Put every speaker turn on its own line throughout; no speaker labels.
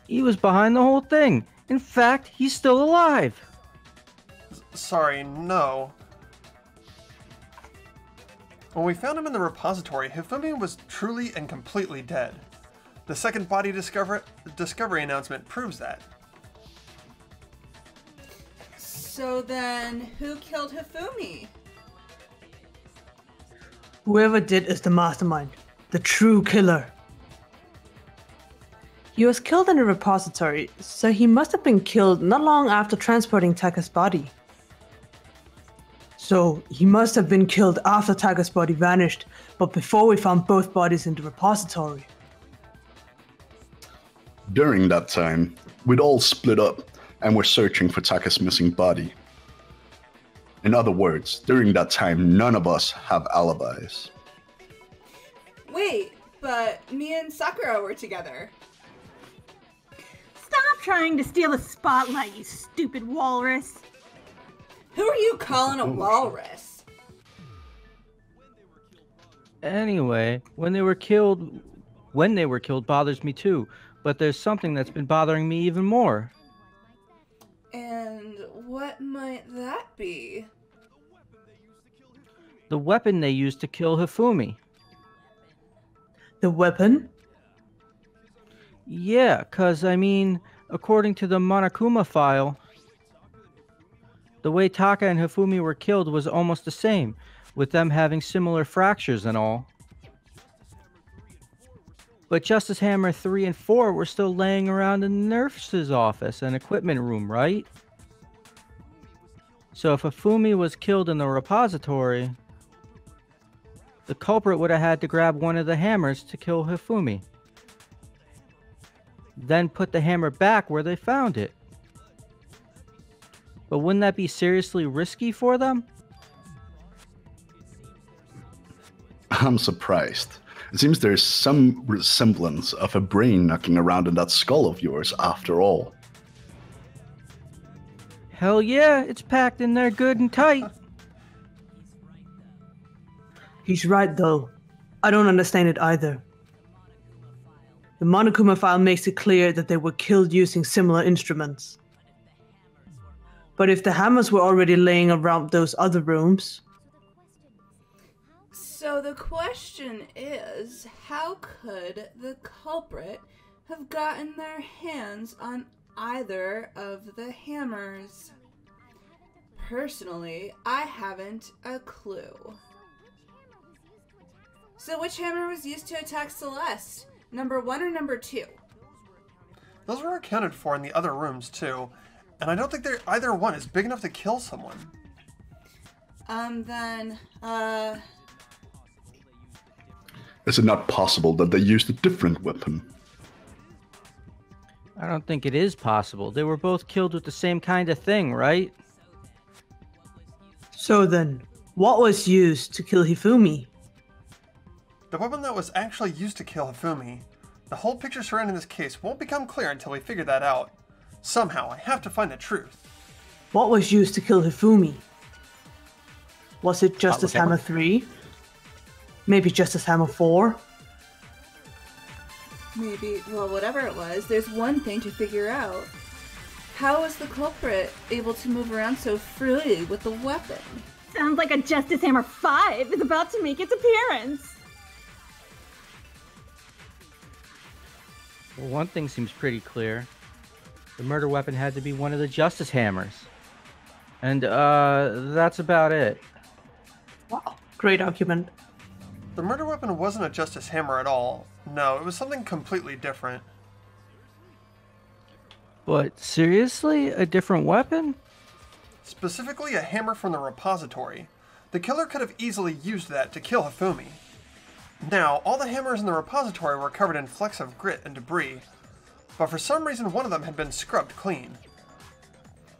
He was behind the whole thing. In fact, he's still alive.
Sorry, no. When we found him in the repository, Hifumi was truly and completely dead. The second body discovery announcement proves that.
So then, who killed Hifumi?
Whoever did is the mastermind, the true killer. He was killed in a repository, so he must have been killed not long after transporting Taka's body. So he must have been killed after Taka's body vanished, but before we found both bodies in the repository.
During that time, we'd all split up and were searching for Taka's missing body. In other words, during that time, none of us have alibis.
Wait, but me and Sakura were together.
Stop trying to steal the spotlight, you stupid walrus.
Who are you calling a walrus?
Anyway, when they were killed bothers me too, but there's something that's been bothering me even more.
And what might that be?
The weapon they used to kill Hifumi.
The weapon?
Yeah, 'cause I mean, according to the Monokuma file, the way Taka and Hifumi were killed was almost the same, with them having similar fractures and all. But Justice Hammer 3 and 4 were still laying around in the nurse's office and equipment room, right? So if Hifumi was killed in the repository, the culprit would have had to grab one of the hammers to kill Hifumi. Then put the hammer back where they found it. But wouldn't that be seriously risky for them?
I'm surprised. It seems there's some resemblance of a brain knocking around in that skull of yours after all.
Hell yeah, it's packed in there good and tight.
He's right though. I don't understand it either. The Monokuma file makes it clear that they were killed using similar instruments. But if the hammers were already laying around those other rooms...
So the question is, how could the culprit have gotten their hands on either of the hammers? Personally, I haven't a clue. So which hammer was used to attack Celeste? Number 1 or number 2?
Those were accounted for in the other rooms too, and I don't think either one is big enough to kill someone.
Is it not possible that they used a different weapon?
I don't think it is possible. They were both killed with the same kind of thing, right?
So then, what was used to kill Hifumi?
The weapon that was actually used to kill Hifumi. The whole picture surrounding this case won't become clear until we figure that out. Somehow, I have to find the truth.
What was used to kill Hifumi? Was it Justice Hammer 3? Maybe Justice Hammer 4?
Maybe, well, whatever it was, there's one thing to figure out. How was the culprit able to move around so freely with the weapon?
Sounds like a Justice Hammer 5 is about to make its appearance.
Well, one thing seems pretty clear. The murder weapon had to be one of the Justice Hammers. And, that's about it.
Wow, great argument.
The murder weapon wasn't a Justice Hammer at all. No, it was something completely different.
But seriously? A different weapon?
Specifically a hammer from the repository. The killer could have easily used that to kill Hifumi. Now, all the hammers in the repository were covered in flecks of grit and debris, but for some reason one of them had been scrubbed clean.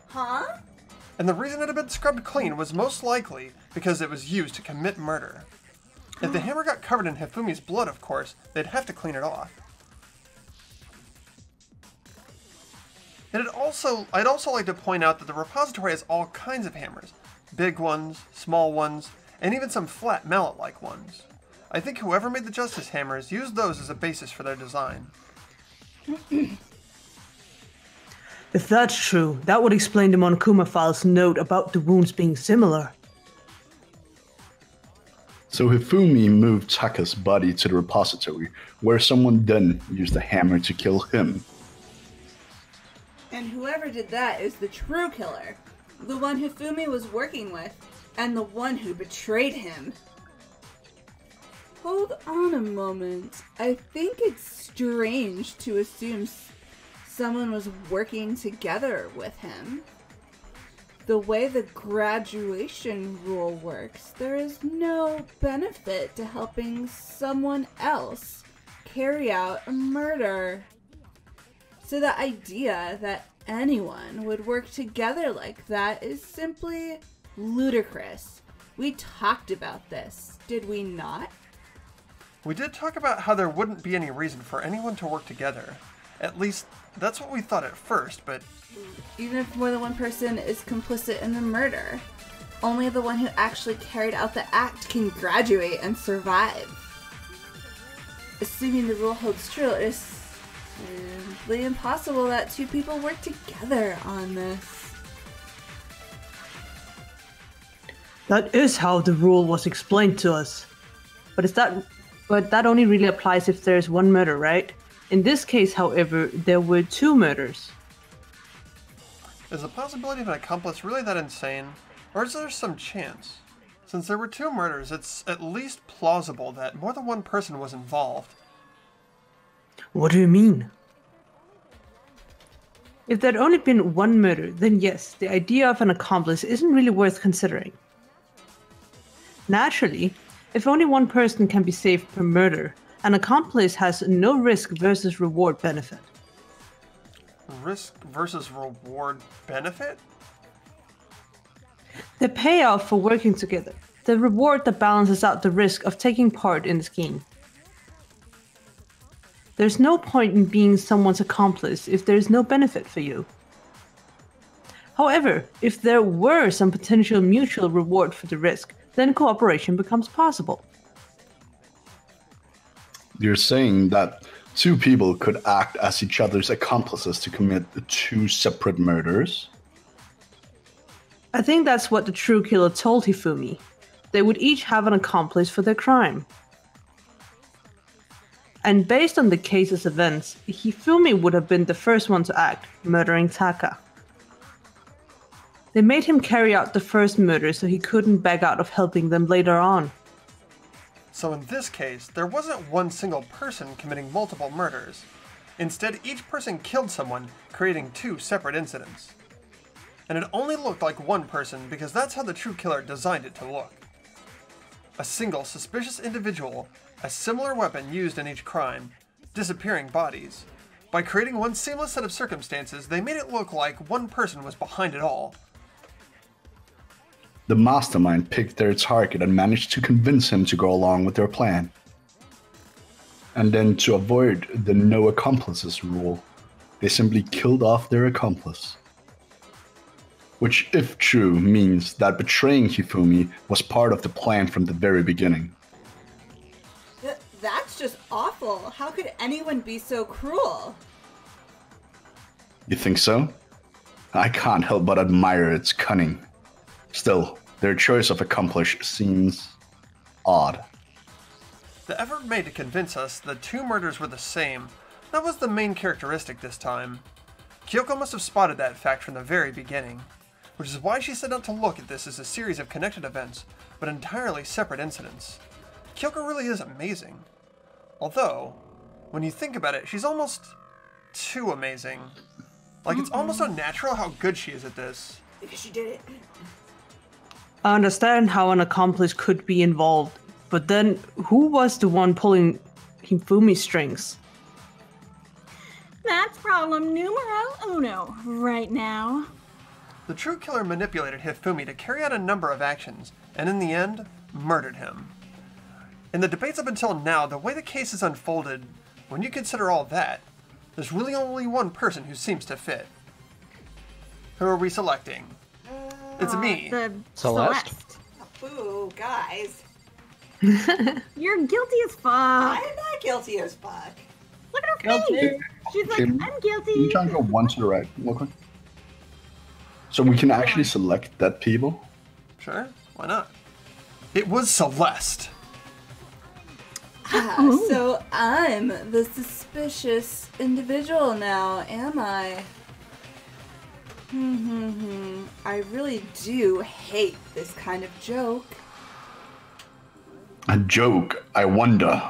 Huh?
And the reason it had been scrubbed clean was most likely because it was used to commit murder. If the hammer got covered in Hifumi's blood, of course, they'd have to clean it off. I'd also like to point out that the repository has all kinds of hammers. Big ones, small ones, and even some flat mallet-like ones. I think whoever made the Justice Hammers used those as a basis for their design.
If that's true, that would explain the Monokuma file's note about the wounds being similar.
So Hifumi moved Taka's body to the repository, where someone then used a hammer to kill him.
And whoever did that is the true killer. The one Hifumi was working with, and the one who betrayed him. Hold on a moment. I think it's strange to assume someone was working together with him. The way the graduation rule works, there is no benefit to helping someone else carry out a murder. So the idea that anyone would work together like that is simply ludicrous. We talked about this, did we not?
We did talk about how there wouldn't be any reason for anyone to work together. At least, that's what we thought at first, but...
Even if more than one person is complicit in the murder, only the one who actually carried out the act can graduate and survive. Assuming the rule holds true, it is simply impossible that two people work together on this.
That is how the rule was explained to us. But that only really applies if there's one murder, right? In this case, however, there were two murders.
Is the possibility of an accomplice really that insane? Or is there some chance? Since there were two murders, it's at least plausible that more than one person was involved.
What do you mean? If there'd only been one murder, then yes, the idea of an accomplice isn't really worth considering. Naturally, if only one person can be saved per murder, an accomplice has no risk versus reward benefit.
Risk versus reward benefit?
The payoff for working together, the reward that balances out the risk of taking part in the scheme. There's no point in being someone's accomplice if there's no benefit for you. However, if there were some potential mutual reward for the risk, then cooperation becomes possible.
You're saying that two people could act as each other's accomplices to commit two separate murders?
I think that's what the true killer told Hifumi. They would each have an accomplice for their crime. And based on the case's events, Hifumi would have been the first one to act, murdering Taka. They made him carry out the first murder so he couldn't back out of helping them later on.
So in this case, there wasn't one single person committing multiple murders. Instead, each person killed someone, creating two separate incidents. And it only looked like one person because that's how the true killer designed it to look. A single suspicious individual, a similar weapon used in each crime, disappearing bodies. By creating one seamless set of circumstances, they made it look like one person was behind it all.
The mastermind picked their target and managed to convince him to go along with their plan. And then, to avoid the no accomplices rule, they simply killed off their accomplice. Which, if true, means that betraying Hifumi was part of the plan from the very beginning.
That's just awful. How could anyone be so cruel?
You think so? I can't help but admire its cunning. Still, their choice of accomplice seems odd.
The effort made to convince us the two murders were the same, that was the main characteristic this time. Kyoko must have spotted that fact from the very beginning, which is why she set out to look at this as a series of connected events, but entirely separate incidents. Kyoko really is amazing. Although, when you think about it, she's almost too amazing. Like, it's almost unnatural how good she is at this.
Because she did it.
I understand how an accomplice could be involved, but then who was the one pulling Hifumi's strings?
That's problem numero uno right now.
The true killer manipulated Hifumi to carry out a number of actions, and in the end, murdered him. In the debates up until now, the way the case is unfolded, when you consider all that, there's really only one person who seems to fit. Who are we selecting? It's me.
The
Celeste.
Ooh, guys.
You're guilty as fuck.
I'm not guilty as fuck.
Look at her face. She's like, I'm
Can
guilty.
you try and go one to the right, real quick? So we can actually select dead people?
Sure, why not? It was Celeste.
So I'm the suspicious individual now, am I? I really do hate this kind of joke.
A joke, I wonder.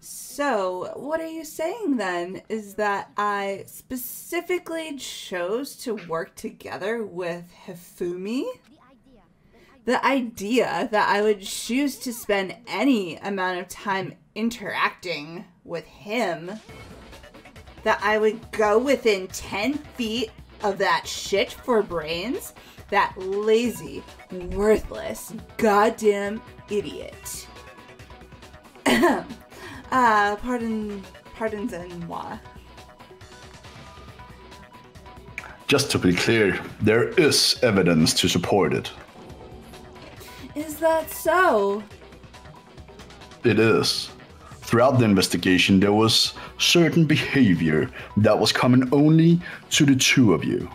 So, what are you saying then? Is that I specifically chose to work together with Hifumi? The idea that I would choose to spend any amount of time interacting with him, that I would go within 10 feet of that shit for brains, that lazy, worthless, goddamn idiot. Pardonnez-moi.
Just to be clear, there is evidence to support it.
Is that so?
It is. Throughout the investigation, there was certain behavior that was common only to the two of you.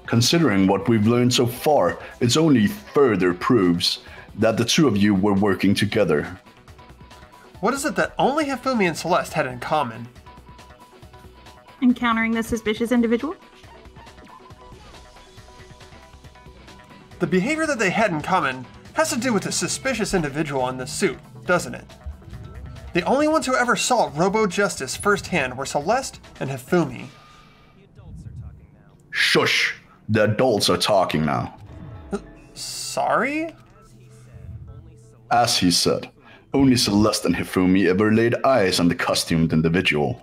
Considering what we've learned so far, it's only further proves that the two of you were working together.
What is it that only Hifumi and Celeste had in common?
Encountering the suspicious individual?
The behavior that they had in common has to do with the suspicious individual in the suit, doesn't it? The only ones who ever saw Robo-Justice firsthand were Celeste and Hifumi.
Shush! The adults are talking now.
Sorry?
As he said, only Celeste and Hifumi ever laid eyes on the costumed individual.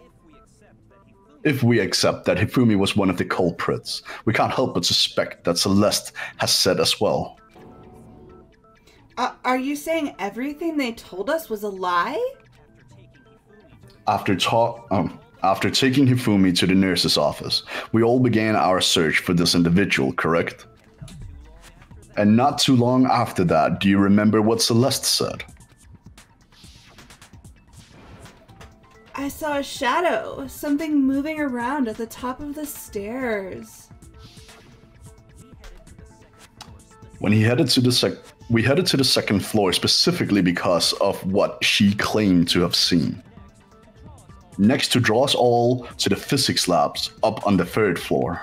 If we accept that Hifumi was one of the culprits, we can't help but suspect that Celeste has said as well.
Are you saying everything they told us was a lie?
After taking Hifumi to the nurse's office, we all began our search for this individual, correct? And not too long after that, do you remember what Celeste said?
I saw a shadow, something moving around at the top of the stairs.
When we headed to the second floor specifically because of what she claimed to have seen. Next to draw us all to the physics labs up on the third floor.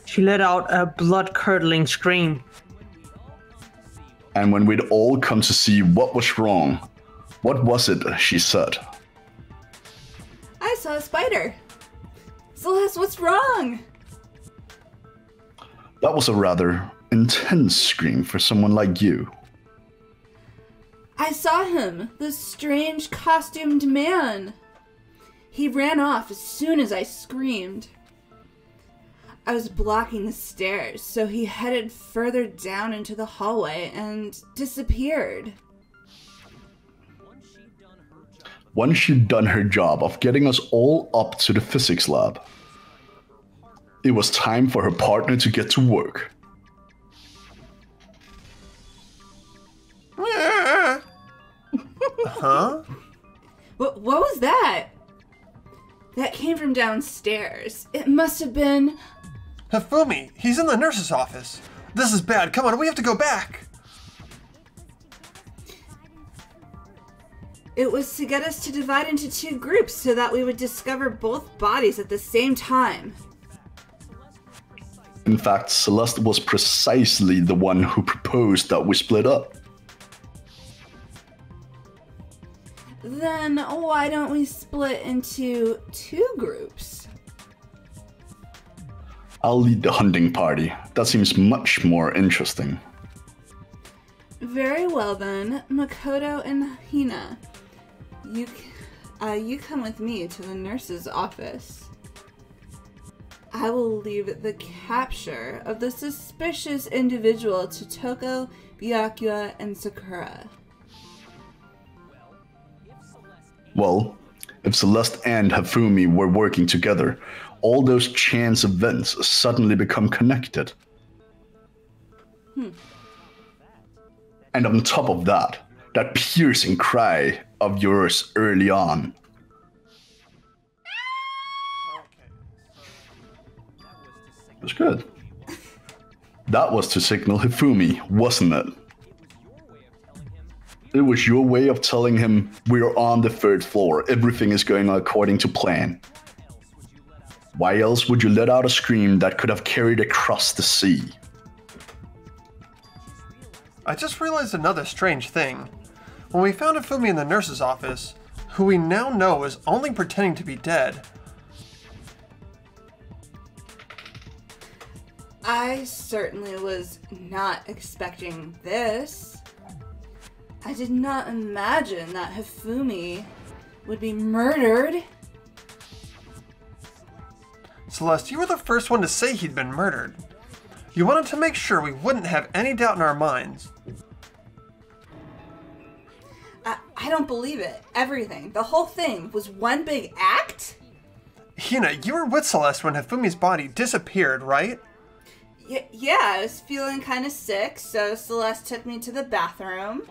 She let out a blood-curdling scream.
And when we'd all come to see what was wrong, what was it she said?
I saw a spider. Celeste, what's wrong?
That was a rather intense scream for someone like you.
I saw him, the strange costumed man. He ran off as soon as I screamed. I was blocking the stairs, so he headed further down into the hallway and disappeared.
Once she'd done her job of getting us all up to the physics lab, it was time for her partner to get to work.
Huh?
What was that? That came from downstairs. It must have been...
Hifumi, he's in the nurse's office. This is bad. Come on, we have to go back.
It was to get us to divide into two groups so that we would discover both bodies at the same time.
In fact, Celeste was precisely the one who proposed that we split up.
Then why don't we split into two groups?
I'll lead the hunting party. That seems much more interesting.
Very well then, Makoto and Hina. You come with me to the nurse's office. I will leave the capture of the suspicious individual to Toko, Byakuya, and Sakura.
Well, if Celeste and Hifumi were working together, all those chance events suddenly become connected. And on top of that, that piercing cry of yours early on. It was good. That was to signal Hifumi, wasn't it? It was your way of telling him we're on the 3rd floor, everything is going according to plan. Why else would you let out a scream that could have carried across the sea?
I just realized another strange thing. When we found Hifumi in the nurse's office, who we now know is only pretending to be dead,
I certainly was not expecting this. I did not imagine that Hifumi would be murdered.
Celeste, you were the first one to say he'd been murdered. You wanted to make sure we wouldn't have any doubt in our minds.
I don't believe it. Everything. The whole thing was one big act?
Hina, you were with Celeste when Hifumi's body disappeared, right?
Yeah, I was feeling kind of sick, so Celeste took me to the bathroom.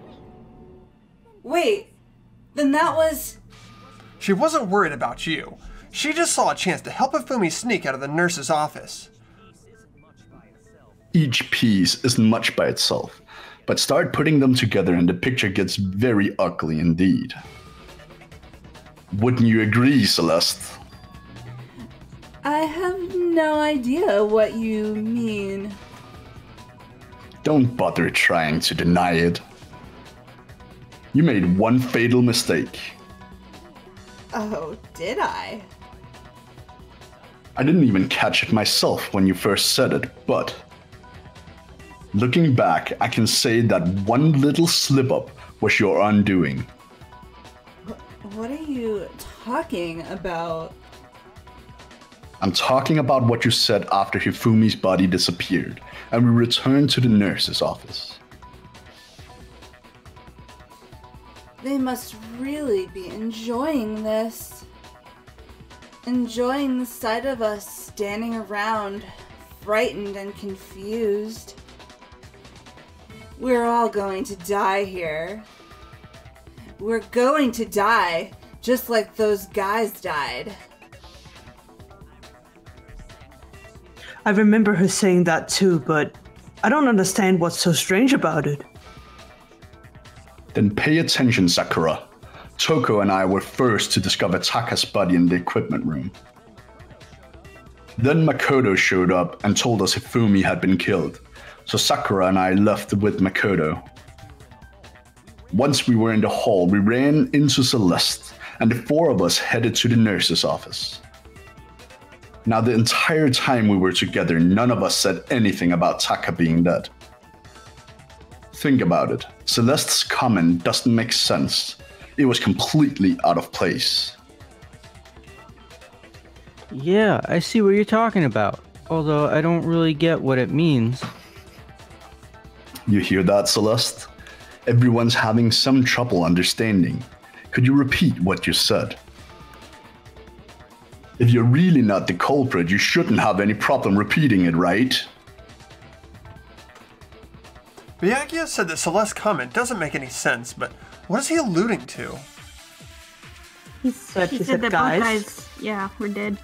Wait, then that was...
She wasn't worried about you. She just saw a chance to help Hifumi sneak out of the nurse's office.
Each piece isn't much by itself, but start putting them together and the picture gets very ugly indeed. Wouldn't you agree, Celeste?
I have no idea what you mean.
Don't bother trying to deny it. You made one fatal mistake.
Oh, did I?
I didn't even catch it myself when you first said it, but looking back, I can say that one little slip-up was your undoing.
What are you talking about?
I'm talking about what you said after Hifumi's body disappeared, and we returned to the nurse's office.
They must really be enjoying this. Enjoying the sight of us standing around, frightened and confused. We're all going to die here. We're going to die, just like those guys died.
I remember her saying that too, but I don't understand what's so strange about it.
Then pay attention, Sakura. Toko and I were first to discover Taka's body in the equipment room. Then Makoto showed up and told us Hifumi had been killed, so Sakura and I left with Makoto. Once we were in the hall, we ran into Celeste, and the 4 of us headed to the nurse's office. Now, the entire time we were together, none of us said anything about Taka being dead. Think about it. Celeste's comment doesn't make sense. It was completely out of place.
Yeah, I see what you're talking about. Although I don't really get what it means.
You hear that, Celeste? Everyone's having some trouble understanding. Could you repeat what you said? If you're really not the culprit, you shouldn't have any problem repeating it, right?
Byakuya said that Celeste's comment doesn't make any sense, but what is he alluding to?
He
said
that both guys, yeah, were dead.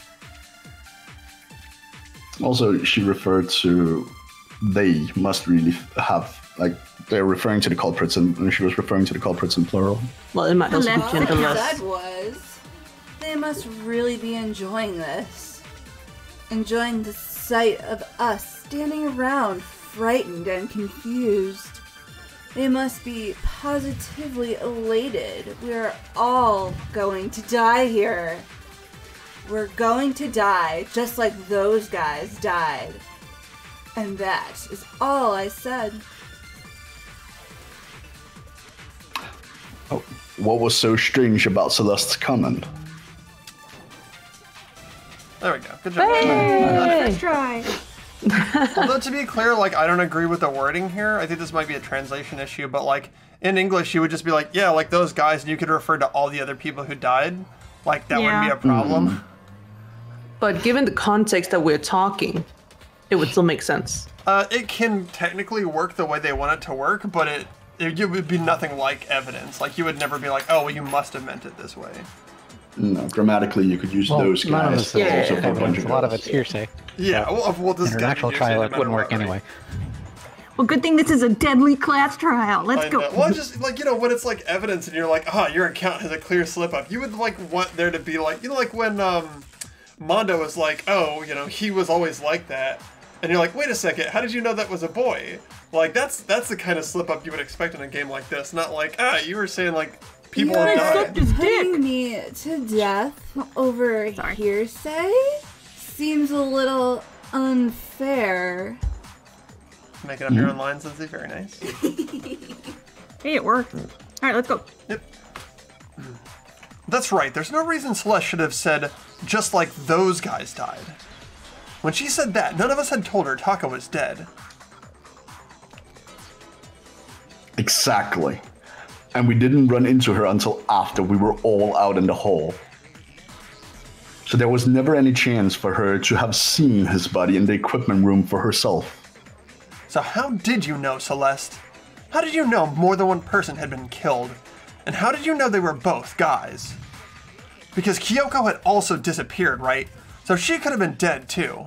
Also, she referred to they must really have, like, they're referring to the culprits, and she was referring to the culprits in plural.
Well, it might also be
All I
genderless.
said was, they must really be enjoying this. Enjoying the sight of us standing around, frightened and confused. They must be positively elated. We're all going to die here. We're going to die just like those guys died. And that is all I said.
Oh, what was so strange about Celeste's comment?
There we go. Good job.
First try.
Although, to be clear, like, I don't agree with the wording here. I think this might be a translation issue, but, like, in English, you would just be like, yeah, like those guys, and you could refer to all the other people who died. Like, that wouldn't be a problem.
But given the context that we're talking, it would still make sense.
It can technically work the way they want it to work, but it would be nothing like evidence. Like, you would never be like, oh, well, you must have meant it this way.
No, grammatically, you could use those
none of
guys.
this is
also for a bunch
evidence.
of
A lot of
girls.
it's hearsay.
Yeah, well, this
In an
guy
actual
can use
trial,
no
it
matter
wouldn't
what,
work
right?
anyway.
Well, good thing this is a deadly class trial. Let's
I
go.
know. Well, it's just like, when it's like evidence and you're like, your account has a clear slip up. You would like want there to be like, like when Mondo was like, he was always like that, and you're like, wait a second, how did you know that was a boy? Like that's the kind of slip up you would expect in a game like this, not like you were saying like people have died.
His dick.
Putting me to death over hearsay seems a little unfair.
Making up your own lines, Lindsay. Very nice.
Hey, it worked. All right, let's go.
Yep. That's right. There's no reason Celeste should have said, just like those guys died. When she said that, none of us had told her Taka was dead.
Exactly. And we didn't run into her until after we were all out in the hall. So there was never any chance for her to have seen his body in the equipment room for herself.
So how did you know, Celeste? How did you know more than one person had been killed? And how did you know they were both guys? Because Kyoko had also disappeared, right? So she could have been dead too.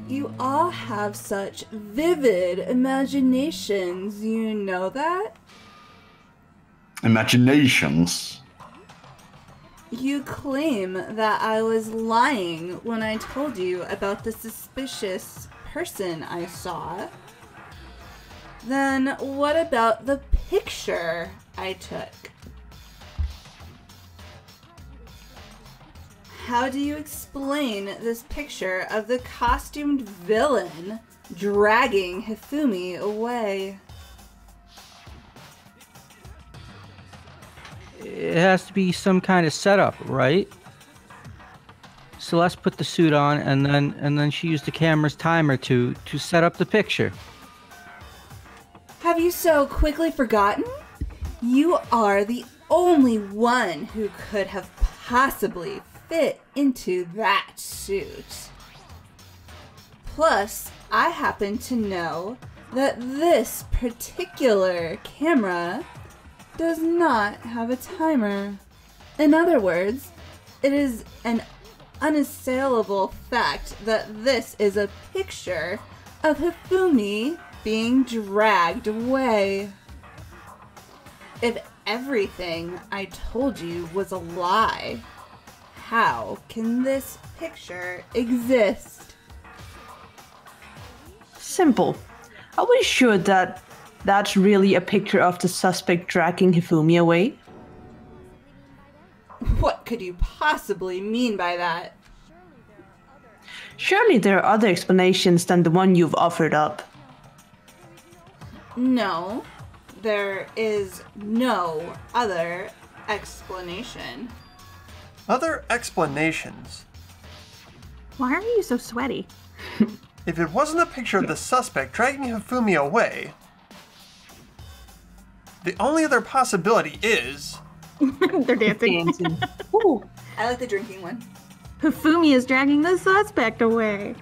You all have such vivid imaginations, you know that?
Imaginations.
You claim that I was lying when I told you about the suspicious person I saw. Then what about the picture I took? How do you explain this picture of the costumed villain dragging Hifumi away?
It has to be some kind of setup, right? Celeste put the suit on, and then she used the camera's timer to set up the picture.
Have you so quickly forgotten? You are the only one who could have possibly fit into that suit. Plus, I happen to know that this particular camera does not have a timer. In other words, it is an unassailable fact that this is a picture of Hifumi being dragged away. If everything I told you was a lie, how can this picture exist?
Simple. Are we sure that that's really a picture of the suspect dragging Hifumi away?
What could you possibly mean by that?
Surely there are other explanations than the one you've offered up.
No, there is no other explanation.
Other explanations.
Why are you so sweaty?
If it wasn't a picture of the suspect dragging Hifumi away, the only other possibility is...
They're dancing.
Ooh.
I like the drinking one.
Hifumi is dragging the suspect away.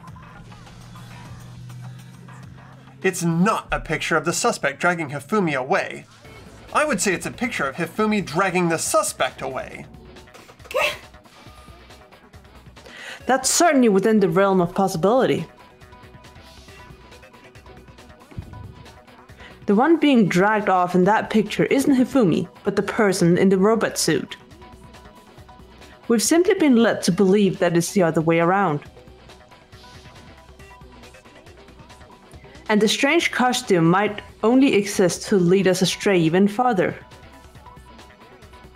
It's not a picture of the suspect dragging Hifumi away. I would say it's a picture of Hifumi dragging the suspect away.
That's certainly within the realm of possibility. The one being dragged off in that picture isn't Hifumi, but the person in the robot suit. We've simply been led to believe that it's the other way around. And the strange costume might only exist to lead us astray even further.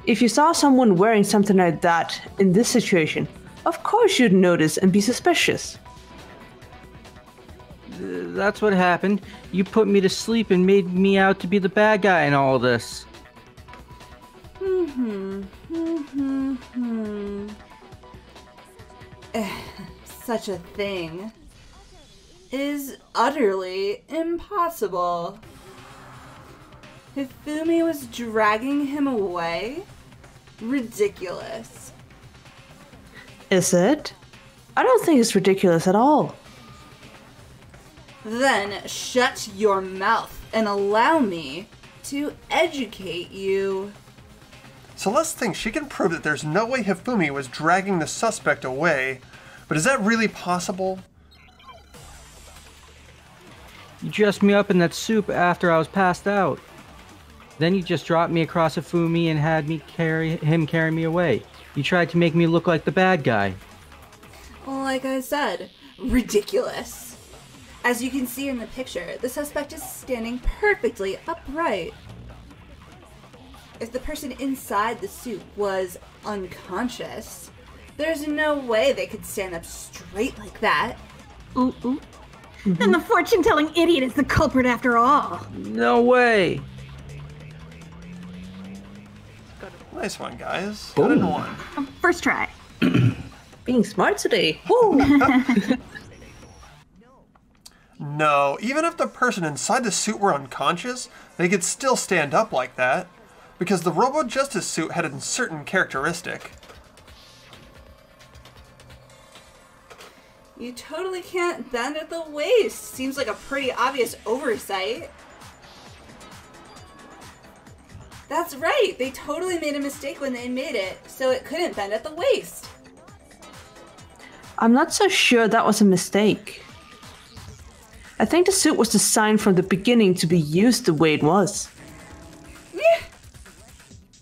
If you saw someone wearing something like that in this situation, of course you'd notice and be suspicious.
That's what happened. You put me to sleep and made me out to be the bad guy in all this.
Such a thing is utterly impossible. Hifumi was dragging him away? Ridiculous.
Is it? I don't think it's ridiculous at all.
Then shut your mouth and allow me to educate you.
Celeste thinks she can prove that there's no way Hifumi was dragging the suspect away, but is that really possible?
You dressed me up in that soup after I was passed out. Then you just dropped me across Hifumi and had me carry me away. You tried to make me look like the bad guy.
Like I said, ridiculous. As you can see in the picture, the suspect is standing perfectly upright. If the person inside the suit was unconscious, there's no way they could stand up straight like that.
Ooh, ooh. Then the fortune-telling idiot is the culprit after all.
No way.
Nice one, guys. Got it in one.
First try.
Being smart today. Woo!
No, even if the person inside the suit were unconscious, they could still stand up like that, because the Robo Justice suit had a certain characteristic.
You totally can't bend at the waist. Seems like a pretty obvious oversight. That's right, they totally made a mistake when they made it, so it couldn't bend at the waist.
I'm not so sure that was a mistake. I think the suit was designed from the beginning to be used the way it was.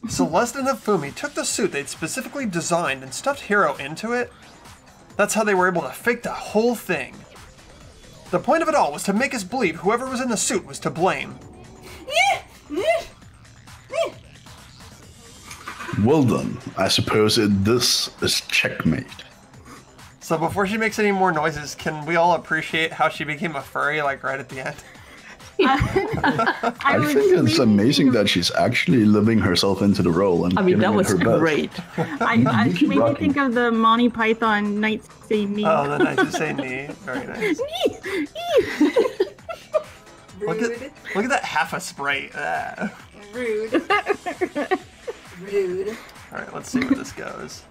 Celeste and Hifumi took the suit they'd specifically designed and stuffed Hiro into it. That's how they were able to fake the whole thing. The point of it all was to make us believe whoever was in the suit was to blame.
Well done. I suppose this is checkmate.
So before she makes any more noises, can we all appreciate how she became a furry, like right at the end?
I think it's amazing that she's actually living herself into the role and giving
that
it
was
her best.
great.
She made me think of the Monty Python Knights Say Me.
Oh, the Knights Who Say Knee. Very nice. Look at that half a sprite. Ah.
Rude. Rude.
Alright, let's see where this goes.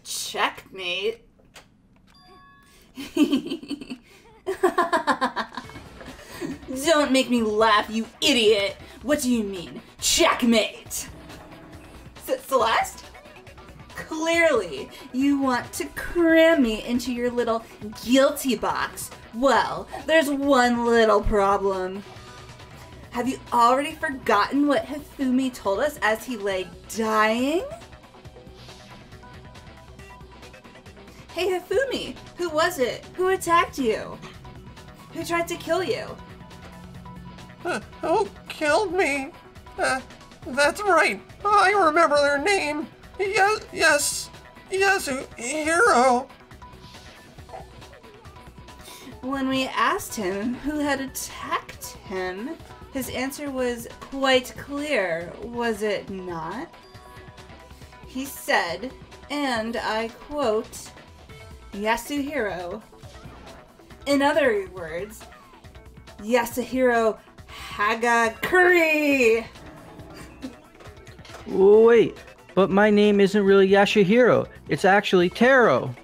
Checkmate. Don't make me laugh, you idiot. What do you mean, checkmate? Celeste? Clearly, you want to cram me into your little guilty box. Well, there's one little problem. Have you already forgotten what Hifumi told us as he lay dying? Hey Hifumi, who was it? Who attacked you? Who tried to kill you?
Who killed me? That's right. I remember their name. Yes, Hiro.
When we asked him who had attacked him, his answer was quite clear, was it not? He said, and I quote, Yasuhiro. In other words, Yasuhiro Hagakure.
Wait, but my name isn't really Yashihiro. It's actually Taro.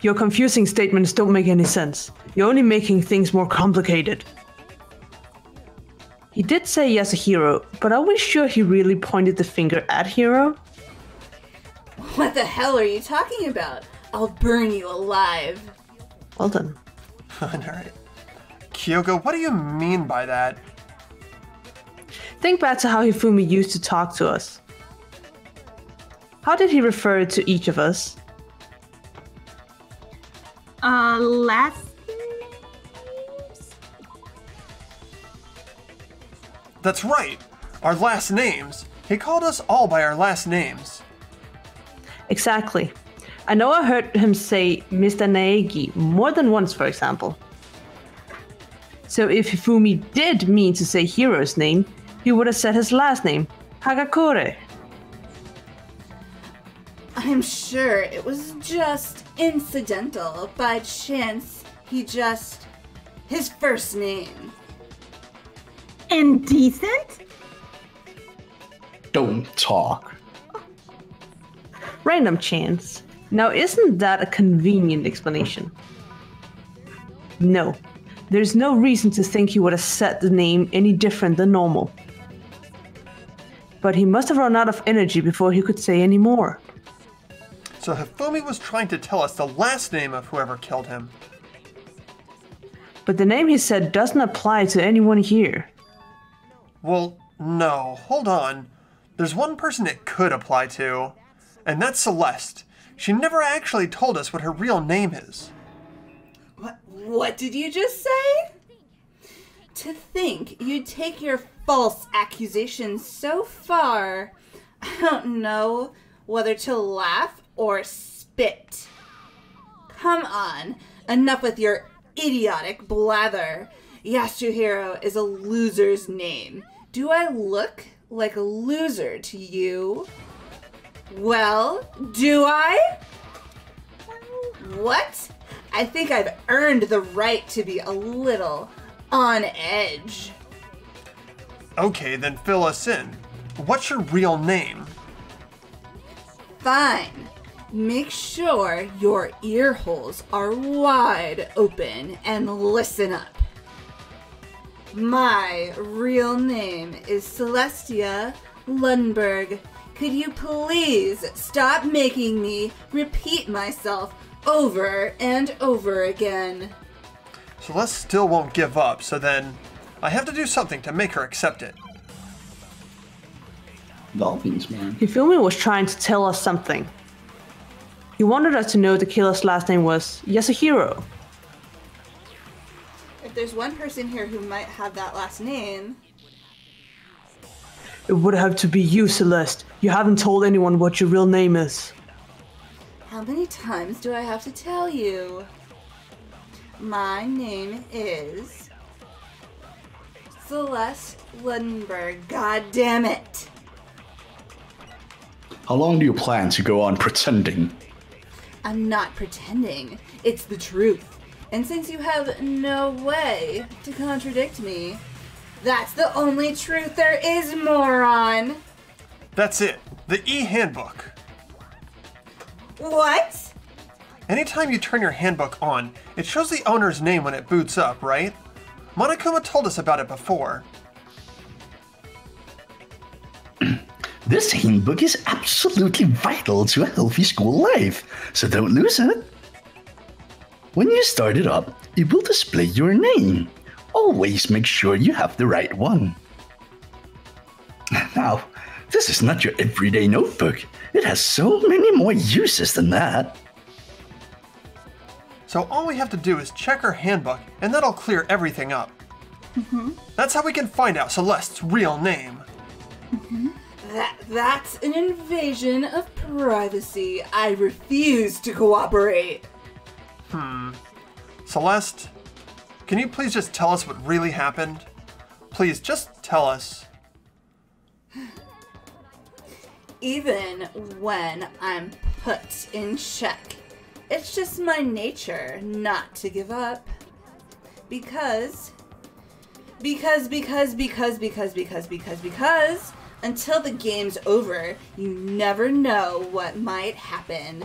Your confusing statements don't make any sense. You're only making things more complicated. He did say Yasuhiro, but are we sure he really pointed the finger at Hiro?
What the hell are you talking about? I'll burn you alive.
Well done.
Alright. Kyoko, what do you mean by that?
Think back to how Hifumi used to talk to us. How did he refer to each of us?
Last names?
That's right. Our last names. He called us all by our last names.
Exactly. I know I heard him say Mr. Naegi more than once, for example. So if Hifumi did mean to say Hiro's name, he would have said his last name, Hagakure.
I'm sure it was just incidental. By chance, his first name.
Indecent?
Don't talk.
Random chance. Now isn't that a convenient explanation? No. There's no reason to think he would have said the name any different than normal. But he must have run out of energy before he could say any more.
So Hifumi was trying to tell us the last name of whoever killed him.
But the name he said doesn't apply to anyone here.
Well, no, hold on. There's one person it could apply to, and that's Celeste. She never actually told us what her real name is.
What did you just say? To think you'd take your false accusations so far. I don't know whether to laugh or spit. Come on, enough with your idiotic blather. Yasuhiro is a loser's name. Do I look like a loser to you? Well, do I? What? I think I've earned the right to be a little on edge.
Okay, then fill us in. What's your real name?
Fine. Make sure your ear holes are wide open and listen up. My real name is Celestia Lundberg. Could you please stop making me repeat myself over and over again?
Celeste still won't give up, so then I have to do something to make her accept it.
Dolphins, man.
Hifumi was trying to tell us something. He wanted us to know the killer's last name was Yasuhiro.
If there's one person here who might have that last name...
It would have to be you, Celeste. You haven't told anyone what your real name is.
How many times do I have to tell you? My name is... Celeste Lundberg. God damn it!
How long do you plan to go on pretending?
I'm not pretending. It's the truth. And since you have no way to contradict me, that's the only truth there is, moron!
That's it. The e-handbook.
What?
Anytime you turn your handbook on, it shows the owner's name when it boots up, right? Monokuma told us about it before.
This handbook is absolutely vital to a healthy school life, so don't lose it. When you start it up, it will display your name. Always make sure you have the right one. Now, this is not your everyday notebook. It has so many more uses than that.
So all we have to do is check her handbook, and that'll clear everything up. That's how we can find out Celeste's real name.
That's an invasion of privacy. I refuse to cooperate.
Celeste, can you please just tell us what really happened? Please, just tell us.
Even when I'm put in check, it's just my nature not to give up. Because until the game's over, you never know what might happen.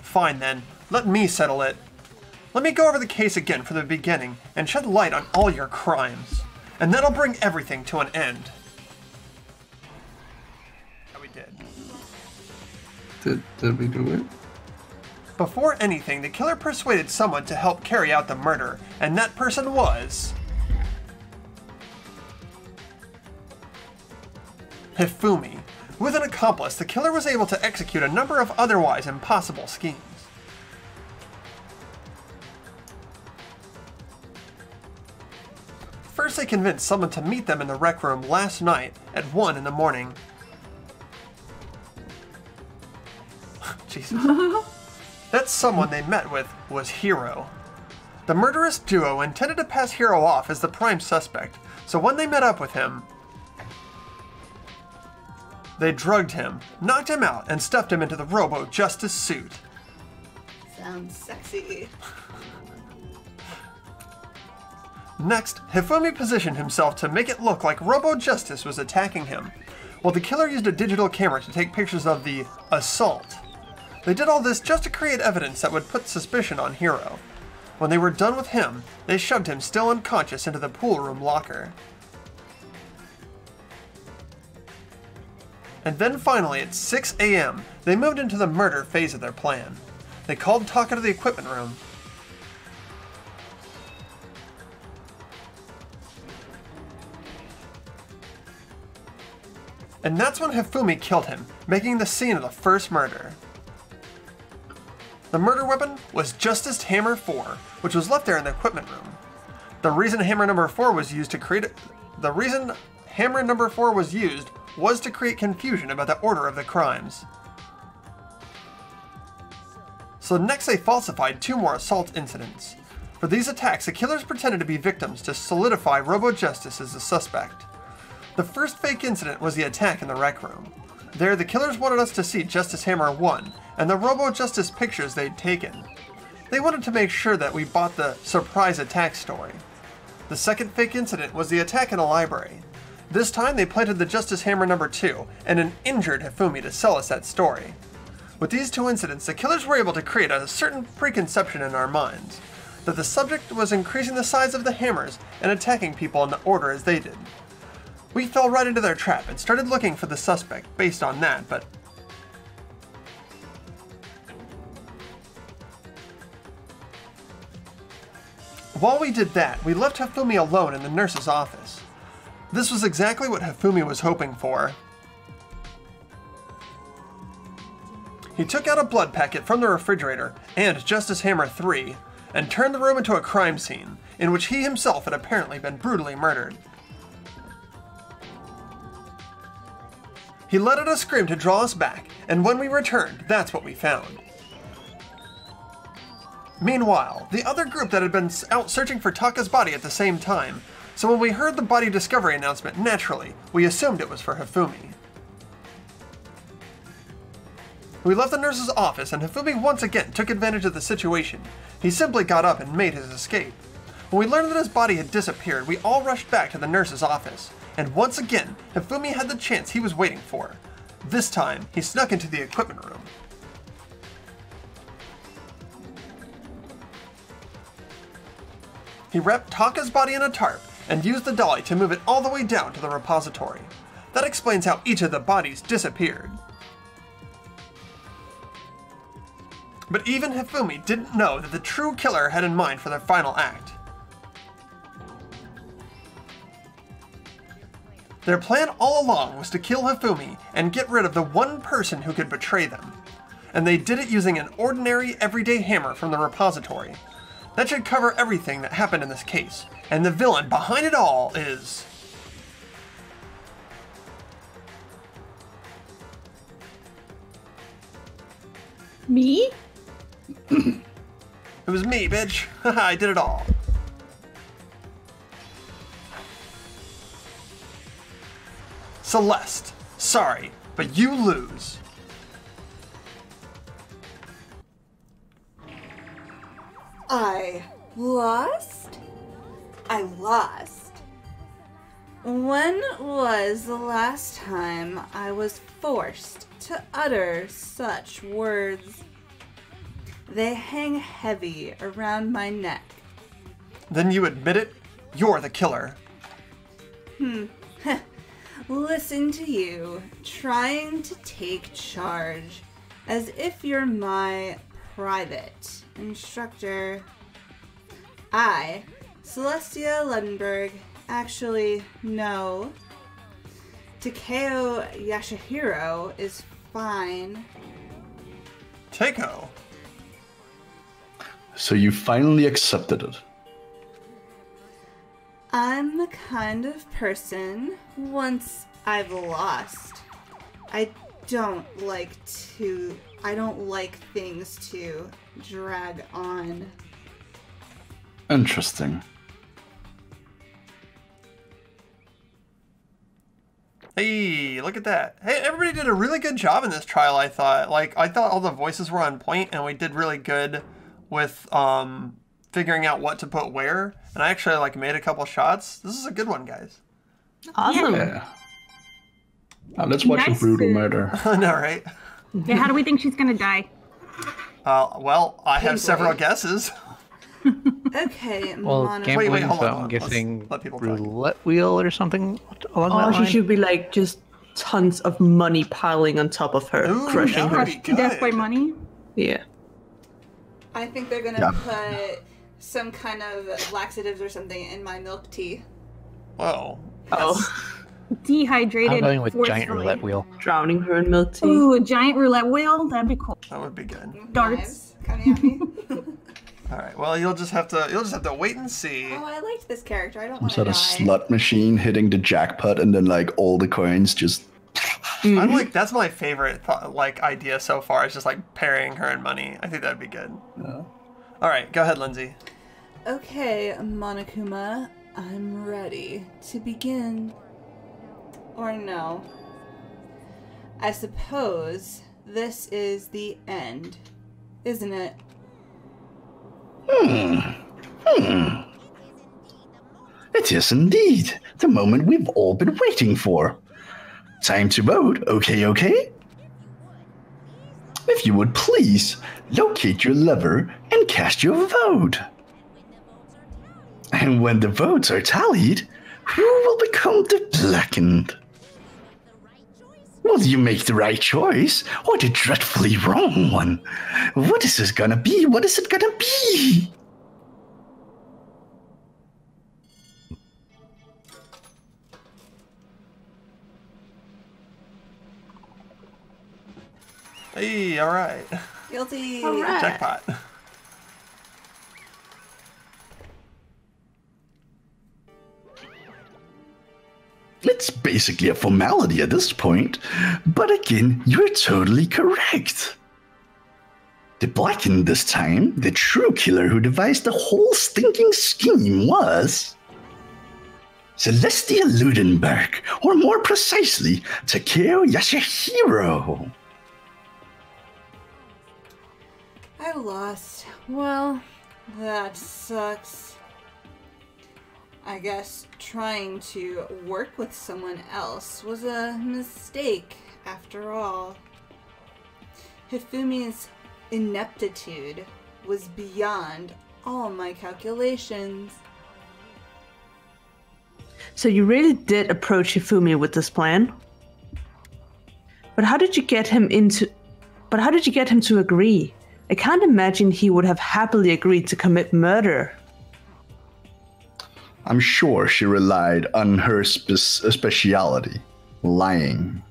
Fine then, let me settle it. Let me go over the case again from the beginning and shed light on all your crimes. And that'll bring everything to an end. Yeah, we did.
Did we do it?
Before anything, the killer persuaded someone to help carry out the murder, and that person was... Hifumi. With an accomplice, the killer was able to execute a number of otherwise impossible schemes. First, they convinced someone to meet them in the rec room last night at 1 in the morning. Jesus. That someone they met with was Hiro. The murderous duo intended to pass Hiro off as the prime suspect, so when they met up with him, they drugged him, knocked him out, and stuffed him into the Robo-Justice suit.
Sounds sexy.
Next, Hifumi positioned himself to make it look like Robo-Justice was attacking him, while the killer used a digital camera to take pictures of the assault. They did all this just to create evidence that would put suspicion on Hiro. When they were done with him, they shoved him still unconscious into the pool room locker. And then finally, at 6 a.m., they moved into the murder phase of their plan. They called Taka to the equipment room. And that's when Hifumi killed him, making the scene of the first murder. The murder weapon was Justice Hammer 4, which was left there in the equipment room. The reason Hammer number 4 was used was to create confusion about the order of the crimes. So next they falsified 2 more assault incidents. For these attacks, the killers pretended to be victims to solidify Robo-Justice as the suspect. The first fake incident was the attack in the rec room. There, the killers wanted us to see Justice Hammer 1 and the Robo-Justice pictures they'd taken. They wanted to make sure that we bought the surprise attack story. The second fake incident was the attack in a library. This time they planted the Justice Hammer number 2 and an injured Hifumi to sell us that story. With these 2 incidents, the killers were able to create a certain preconception in our minds, that the subject was increasing the size of the hammers and attacking people in the order as they did. We fell right into their trap and started looking for the suspect based on that, but while we did that, we left Hifumi alone in the nurse's office. This was exactly what Hifumi was hoping for. He took out a blood packet from the refrigerator and Justice Hammer 3 and turned the room into a crime scene, in which he himself had apparently been brutally murdered. He let out a scream to draw us back, and when we returned, that's what we found. Meanwhile, the other group that had been out searching for Taka's body at the same time, so when we heard the body discovery announcement, naturally, we assumed it was for Hifumi. We left the nurse's office and Hifumi once again took advantage of the situation. He simply got up and made his escape. When we learned that his body had disappeared, we all rushed back to the nurse's office. And once again, Hifumi had the chance he was waiting for. This time, he snuck into the equipment room. He wrapped Taka's body in a tarp and used the dolly to move it all the way down to the repository. That explains how each of the bodies disappeared. But even Hifumi didn't know that the true killer had in mind for their final act. Their plan all along was to kill Hifumi and get rid of the one person who could betray them. And they did it using an ordinary, everyday hammer from the repository. That should cover everything that happened in this case. And the villain behind it all is...
Me?
It was me, bitch. Haha, I did it all. Celeste, sorry, but you lose.
I lost? I lost. When was the last time I was forced to utter such words? They hang heavy around my neck.
Then you admit it? You're the killer.
Listen to you, trying to take charge, as if you're my private instructor. I, Celestia Ledenberg, actually, no. Takeo Yashihiro is fine.
Takeo?
So you finally accepted it.
I'm the kind of person, once I've lost, I don't like things to drag on.
Interesting.
Hey, look at that. Hey, everybody did a really good job in this trial, I thought. I thought all the voices were on point, and we did really good with, figuring out what to put where. And I actually, made a couple shots. This is a good one, guys.
Awesome.
Yeah. Now let's watch a
Nice.
brutal murder.
I know, right?
Yeah, how do we think she's gonna die?
Well, I have
Painfully.
several guesses.
Okay,
Well, gambling,
wait, hold
so
on,
I'm
let's
guessing
let people talk.
roulette wheel or something along
Oh,
that
she
line.
should be like just tons of money piling on top of her,
Ooh,
crushing
that
her.
would be
Crushed to death by
good.
money.
Yeah.
I think they're gonna
Yeah.
put some kind of laxatives or something in my milk tea.
Whoa.
Oh,
Dehydrated.
I'm going with giant
forcefully.
roulette wheel.
drowning her in milk tea.
Ooh, a giant roulette wheel? That'd be cool.
That would be good.
Darts.
Knives coming at me.
All right. Well, you'll just have to wait and see.
Oh, I liked this character. I don't
Some
want to
sort
die.
of slot machine hitting the jackpot, and then like all the coins just.
I'm like, that's my favorite idea so far. It's just like parrying her in money. I think that'd be good.
Yeah.
All right, go ahead, Lindsay.
Okay, Monokuma, I'm ready to begin. Or no. I suppose this is the end, isn't it?
It is indeed the moment we've all been waiting for. Time to vote, okay? If you would please, locate your lever and cast your vote. And when the votes are tallied, who will become the blackened? Will you make the right choice or the dreadfully wrong one? What is this gonna be? What is it gonna be?
Hey, all right.
Guilty.
All right.
Jackpot.
It's basically a formality at this point, but again, you're totally correct. The blackened this time, the true killer who devised the whole stinking scheme was Celestia Ludenberg, or more precisely, Takeo Yasuhiro.
I lost. Well, that sucks. I guess trying to work with someone else was a mistake after all. Hifumi's ineptitude was beyond all my calculations.
So you really did approach Hifumi with this plan? But how did you get him to agree? I can't imagine he would have happily agreed to commit murder.
I'm sure she relied on her speciality, lying.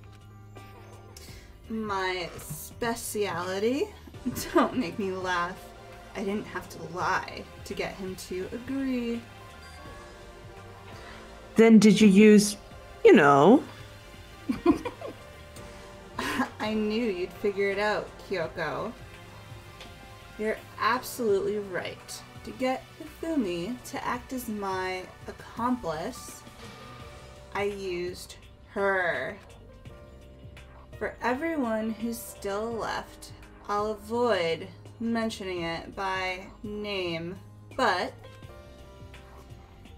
My speciality? Don't make me laugh. I didn't have to lie to get him to agree.
Then did you use, you know...
I knew you'd figure it out, Kyoko. You're absolutely right. To get Hifumi to act as my accomplice, I used her. For everyone who's still left, I'll avoid mentioning it by name, but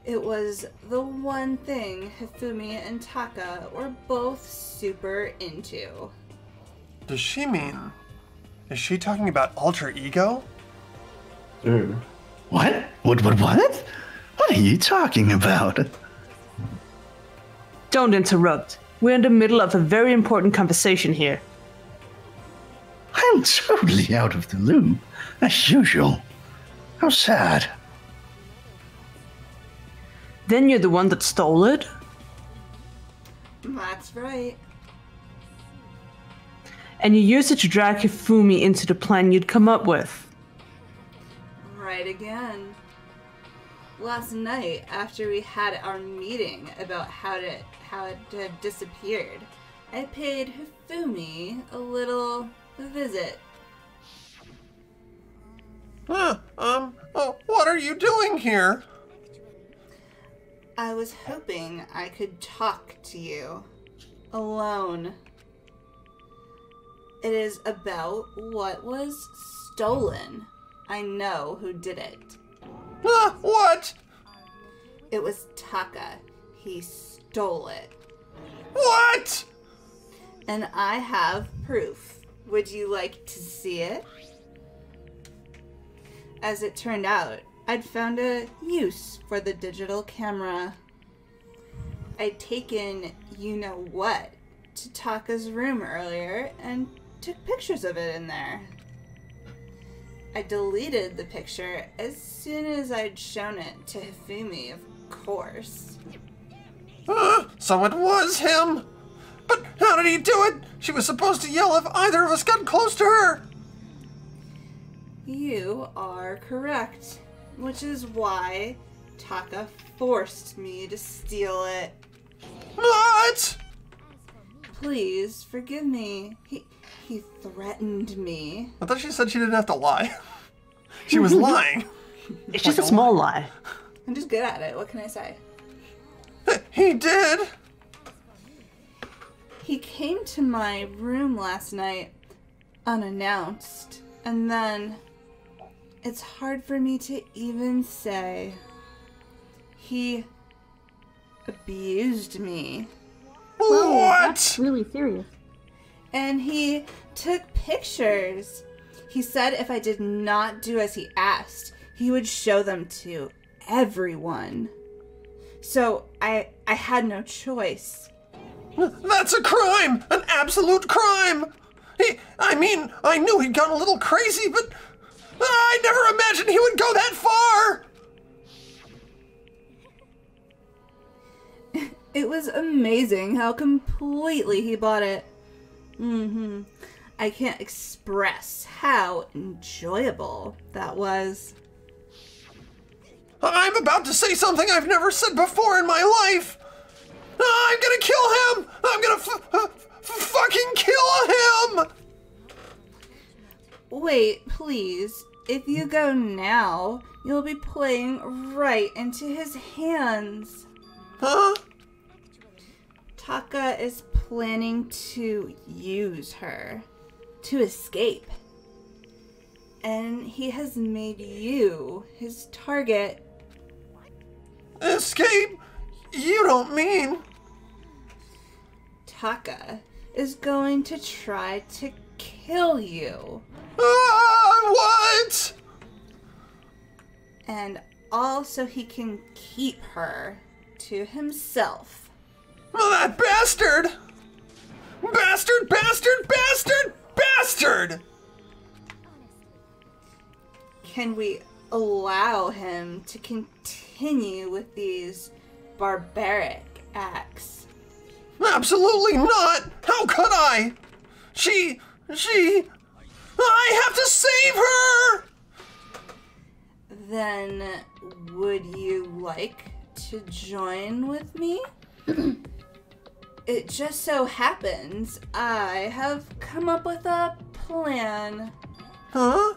it was the one thing Hifumi and Taka were both super into.
Does she mean? Is she talking about alter ego?
What? What? What are you talking about?
Don't interrupt. We're in the middle of a very important conversation here.
I'm totally out of the loop, as usual. How sad.
Then you're the one that stole it?
That's right.
And you used it to drag Hifumi into the plan you'd come up with.
Right again. Last night, after we had our meeting about how it had disappeared, I paid Hifumi a little visit.
What are you doing here?
I was hoping I could talk to you. Alone. It is about what was stolen. I know who did it.
What?
It was Taka. He stole it.
What?
And I have proof. Would you like to see it? As it turned out, I'd found a use for the digital camera. I'd taken you-know-what to Taka's room earlier and took pictures of it in there. I deleted the picture as soon as I'd shown it to Hifumi, of course.
So it was him! But how did he do it? She was supposed to yell if either of us got close to her!
You are correct, which is why Taka forced me to steal it.
What?
Please forgive me. He threatened me.
I thought she said she didn't have to lie. She was lying.
It's just a small lie.
I'm just good at it. What can I say?
He did?
He came to my room last night unannounced, and then it's hard for me to even say. He abused me.
Whoa,
What?
That's really serious.
And he took pictures. He said if I did not do as he asked, he would show them to everyone. So I had no choice.
That's a crime! An absolute crime! I knew he'd gone a little crazy, but I never imagined he would go that far!
It was amazing how completely he bought it. I can't express how enjoyable that was.
I'm about to say something I've never said before in my life! I'm gonna kill him! I'm gonna fucking kill him!
Wait, please. If you go now, you'll be playing right into his hands.
Huh?
Taka is planning to use her to escape. And he has made you his target.
Escape? You don't mean...
Taka is going to try to kill you.
What?
And all so he can keep her to himself.
That bastard! Bastard, bastard, bastard, bastard!
Can we allow him to continue with these barbaric acts?
Absolutely not! How could I? I have to save her!
Then would you like to join with me? It just so happens I have come up with a plan.
Huh?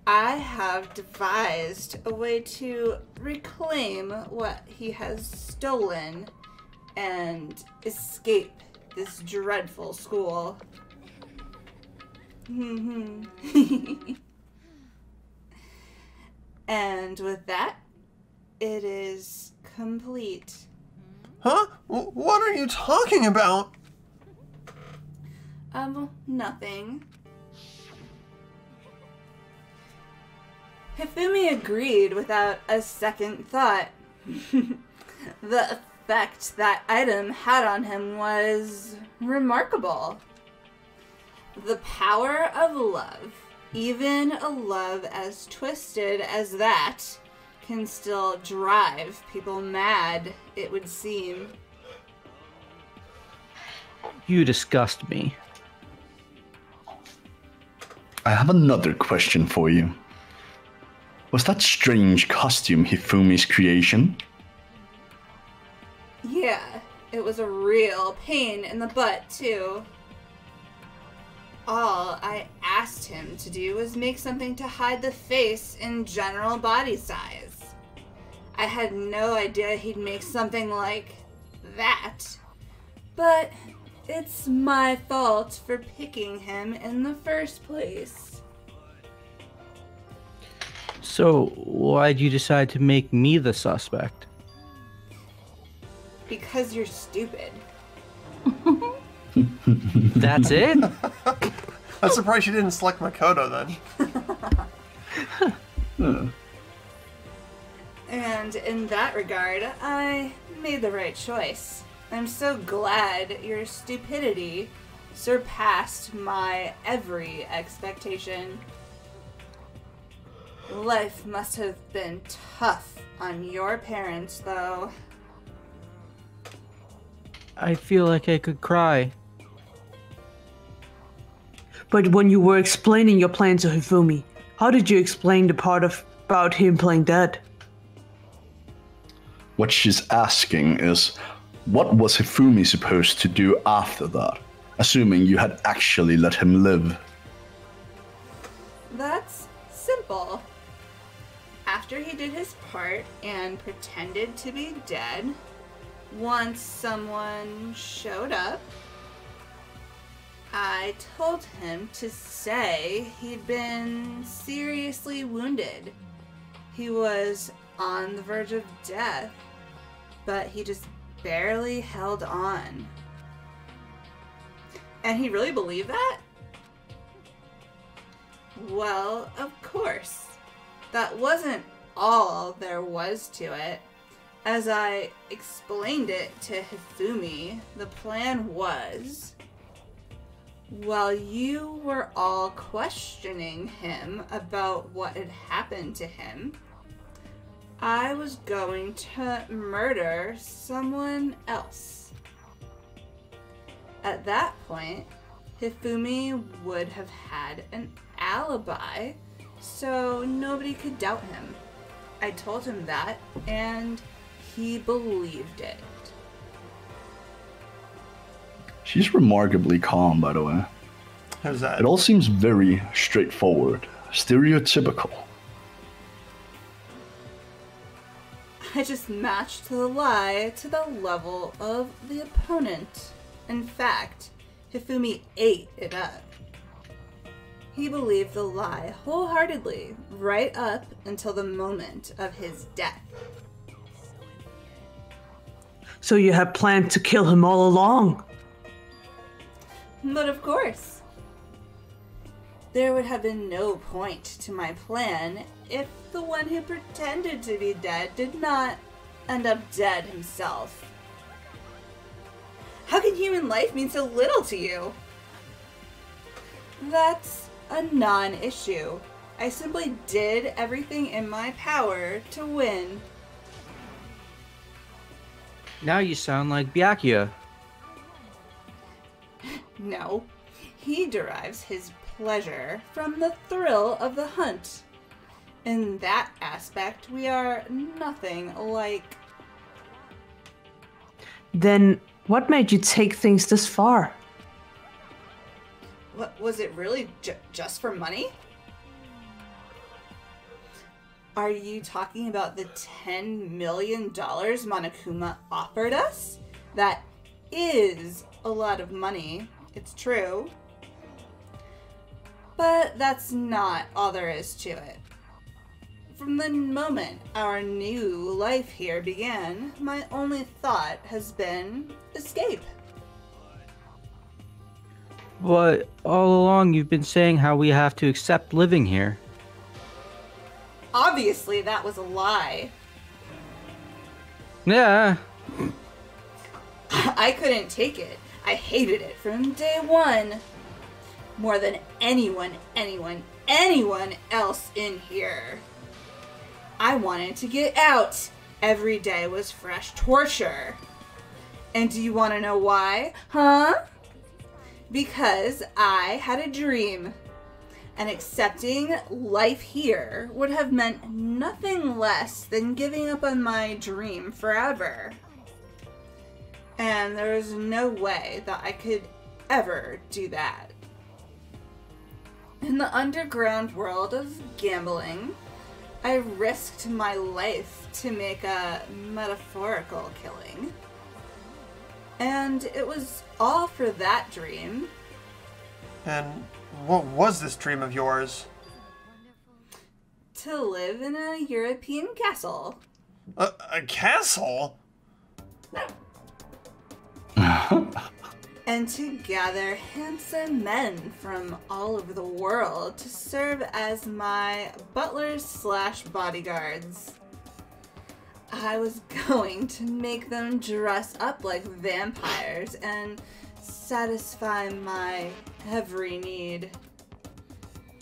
I have devised a way to reclaim what he has stolen and escape this dreadful school. And with that, it is complete.
Huh? What are you talking about?
Nothing. Hifumi agreed without a second thought. The effect that item had on him was remarkable. The power of love, even a love as twisted as that, can still drive people mad, it would seem.
You disgust me.
I have another question for you. Was that strange costume Hifumi's creation?
Yeah, it was a real pain in the butt, too. All I asked him to do was make something to hide the face in general body size. I had no idea he'd make something like that. But it's my fault for picking him in the first place.
So, why'd you decide to make me the suspect?
Because you're stupid.
That's it?
I'm surprised you didn't select Makoto then.
And in that regard, I made the right choice. I'm so glad your stupidity surpassed my every expectation. Life must have been tough on your parents, though.
I feel like I could cry.
But when you were explaining your plan to Hifumi, how did you explain the part about him playing dead?
What she's asking is, what was Hifumi supposed to do after that, assuming you had actually let him live?
That's simple. After he did his part and pretended to be dead, once someone showed up, I told him to say he'd been seriously wounded. He was on the verge of death, but he just barely held on. And he really believed that? Well, of course. That wasn't all there was to it. As I explained it to Hifumi, the plan was, while you were all questioning him about what had happened to him, I was going to murder someone else. At that point, Hifumi would have had an alibi, so nobody could doubt him. I told him that, and he believed it.
She's remarkably calm, by the way.
How's that?
It all seems very straightforward, stereotypical.
I just matched the lie to the level of the opponent. In fact, Hifumi ate it up. He believed the lie wholeheartedly, right up until the moment of his death.
So you had planned to kill him all along?
But of course, there would have been no point to my plan if the one who pretended to be dead did not end up dead himself. How can human life mean so little to you? That's a non-issue. I simply did everything in my power to win.
Now you sound like Byakuya.
No, he derives his pleasure from the thrill of the hunt. In that aspect, we are nothing alike.
Then what made you take things this far?
What, was it really just for money? Are you talking about the $10 million Monokuma offered us? That is a lot of money. It's true. But that's not all there is to it. From the moment our new life here began, my only thought has been escape.
But all along you've been saying how we have to accept living here.
Obviously, that was a lie.
Yeah.
I couldn't take it. I hated it from day one. More than anyone else in here. I wanted to get out. Every day was fresh torture. And do you want to know why? Huh? Because I had a dream. And accepting life here would have meant nothing less than giving up on my dream forever. And there was no way that I could ever do that. In the underground world of gambling, I risked my life to make a metaphorical killing. And it was all for that dream.
And what was this dream of yours?
To live in a European castle.
A castle?
and to gather handsome men from all over the world to serve as my butlers/bodyguards. I was going to make them dress up like vampires and satisfy my every need.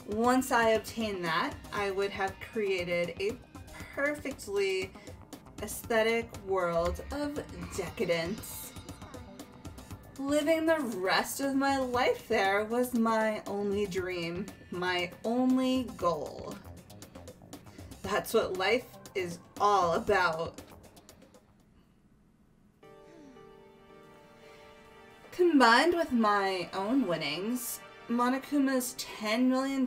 Once I obtained that, I would have created a perfectly aesthetic world of decadence. Living the rest of my life there was my only dream, my only goal. That's what life is all about. Combined with my own winnings, Monokuma's $10 million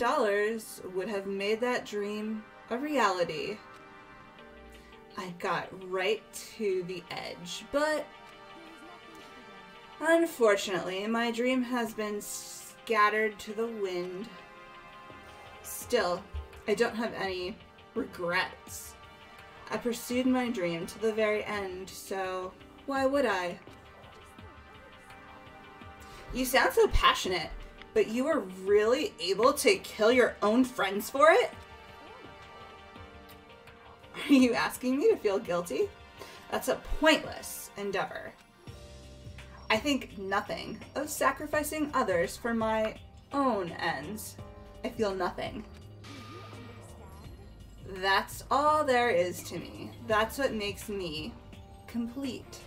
would have made that dream a reality. I got right to the edge, but unfortunately, my dream has been scattered to the wind. Still, I don't have any regrets. I pursued my dream to the very end, so why would I? You sound so passionate, but you were really able to kill your own friends for it? Are you asking me to feel guilty? That's a pointless endeavor. I think nothing of sacrificing others for my own ends. I feel nothing. That's all there is to me. That's what makes me complete.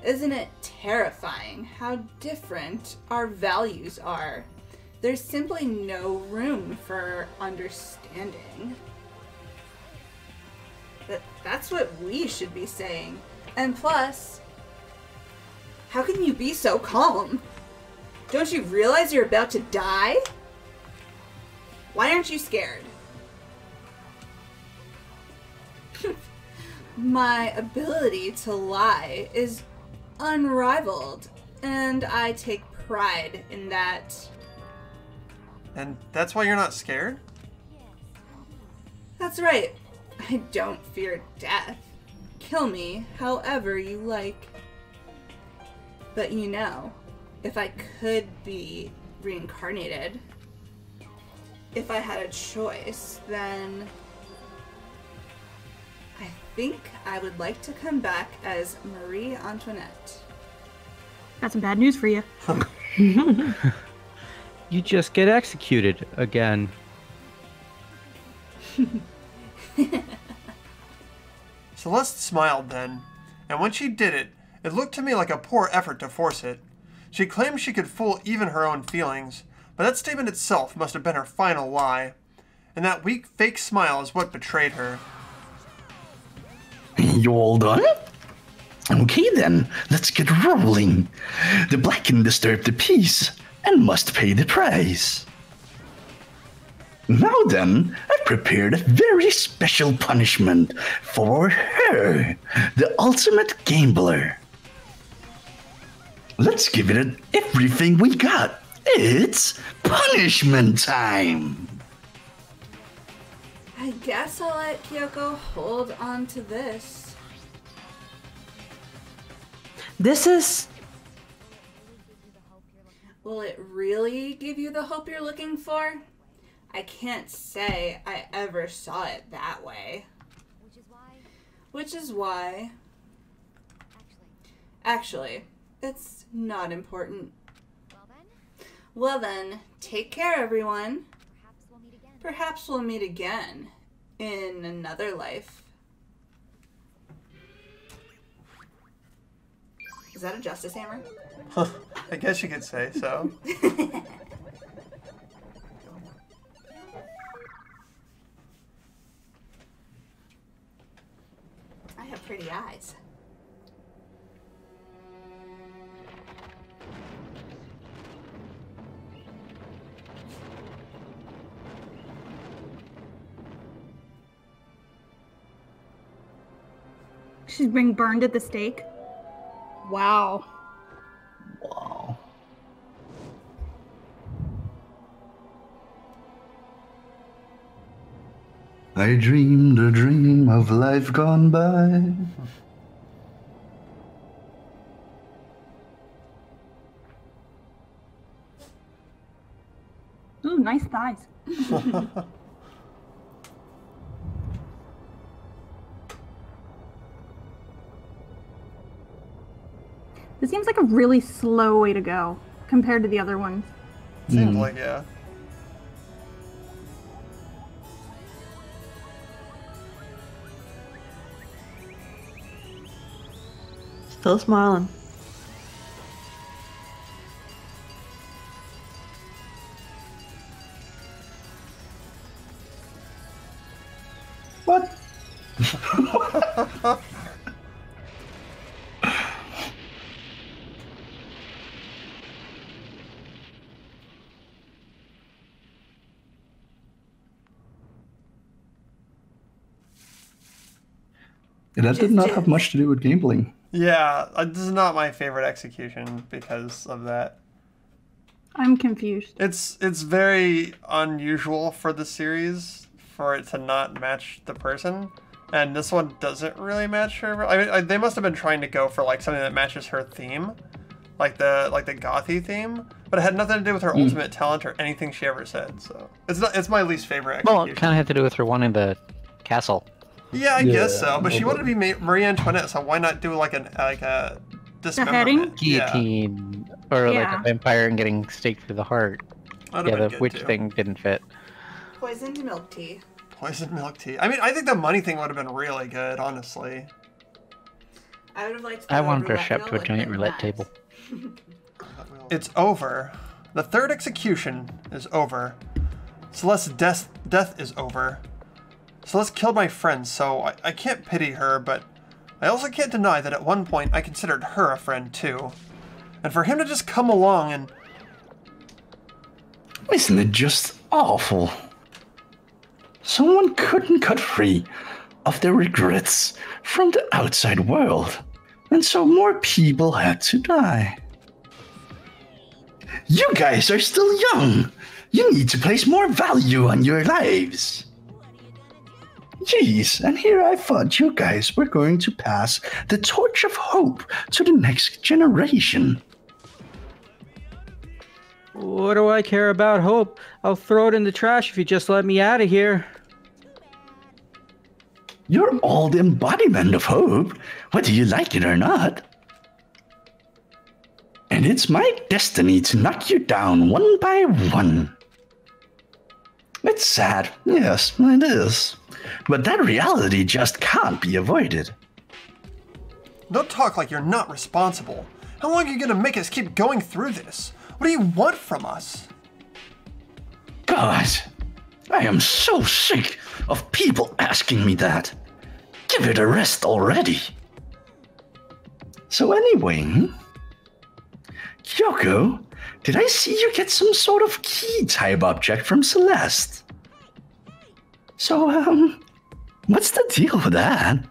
Isn't it terrifying how different our values are? There's simply no room for understanding. That's what we should be saying. And plus, how can you be so calm? Don't you realize you're about to die? Why aren't you scared? My ability to lie is unrivaled, and I take pride in that.
And that's why you're not scared?
That's right. I don't fear death. Kill me however you like. But you know, if I could be reincarnated, if I had a choice, then I think I would like to come back as Marie Antoinette.
Got some bad news for you.
You just get executed again.
Celeste smiled then, and when she did it, it looked to me like a poor effort to force it. She claimed she could fool even her own feelings, but that statement itself must have been her final lie. And that weak, fake smile is what betrayed her.
You all done? Okay then, let's get rolling. The black can disturb the peace and must pay the price. Now then, I prepared a very special punishment for her, the ultimate gambler. Let's give it everything we got. It's punishment time.
I guess I'll let Kyoko hold on to this.
This is...
Will it really give you the hope you're looking for? I can't say I ever saw it that way. Which is why... Actually, it's not important. Well then, take care everyone. Perhaps we'll meet again in another life. Is that a justice hammer?
I guess you could say so.
I have pretty eyes.
She's being burned at the stake. Wow.
Wow. I dreamed a dream of life gone by.
Ooh, nice thighs. This seems like a really slow way to go compared to the other ones.
Seems like, yeah.
Still smiling.
What? That did not have much to do with gambling.
Yeah, this is not my favorite execution because of that.
I'm confused.
It's very unusual for the series for it to not match the person, and this one doesn't really match her. I mean, they must have been trying to go for like something that matches her theme, like the gothy theme, but it had nothing to do with her ultimate talent or anything she ever said. So it's my least favorite execution.
Well, it kind of had to do with her wanting the castle.
Yeah, I guess so. But she wanted to be Marie Antoinette, so why not do like a dismemberment?
Guillotine, or like a vampire and getting staked through the heart.
Yeah,
the witch thing didn't fit.
Poisoned milk tea.
Poisoned milk tea. I mean, I think the money thing would have been really good, honestly.
I would have liked.
I wanted her strapped to a giant roulette table.
It's over. The third execution is over. Celeste's death is over. Celeste killed my friend, so I can't pity her, but I also can't deny that at one point I considered her a friend too. And for him to just come along and...
Isn't it just awful? Someone couldn't cut free of their regrets from the outside world, and so more people had to die. You guys are still young. You need to place more value on your lives. Jeez, and here I thought you guys were going to pass the torch of hope to the next generation.
What do I care about hope? I'll throw it in the trash if you just let me out of here.
You're all the embodiment of hope, whether you like it or not. And it's my destiny to knock you down one by one. It's sad, yes, it is. But that reality just can't be avoided.
Don't talk like you're not responsible. How long are you gonna make us keep going through this? What do you want from us?
God, I am so sick of people asking me that. Give it a rest already. So anyway, Kyoko, did I see you get some sort of key type object from Celeste? So, what's the deal with that?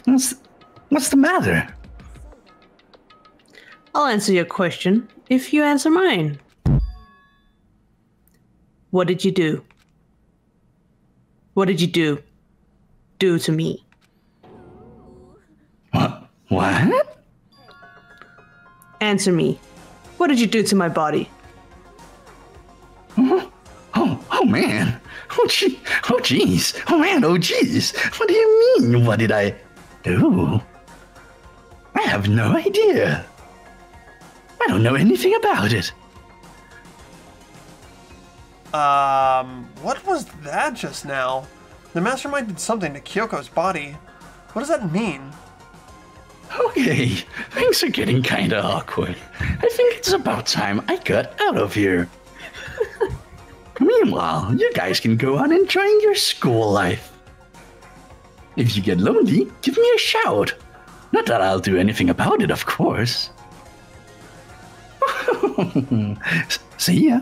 What's the matter?
I'll answer your question if you answer mine. What did you do? What did you do to me?
What?
Answer me. What did you do to my body?
Oh man. Oh jeez. Oh man, oh jeez. What do you mean, what did I do? I have no idea. I don't know anything about it.
What was that just now? The mastermind did something to Kyoko's body. What does that mean?
Okay, things are getting kinda awkward. I think it's about time I got out of here. Meanwhile, you guys can go on enjoying your school life. If you get lonely, give me a shout. Not that I'll do anything about it, of course. See ya.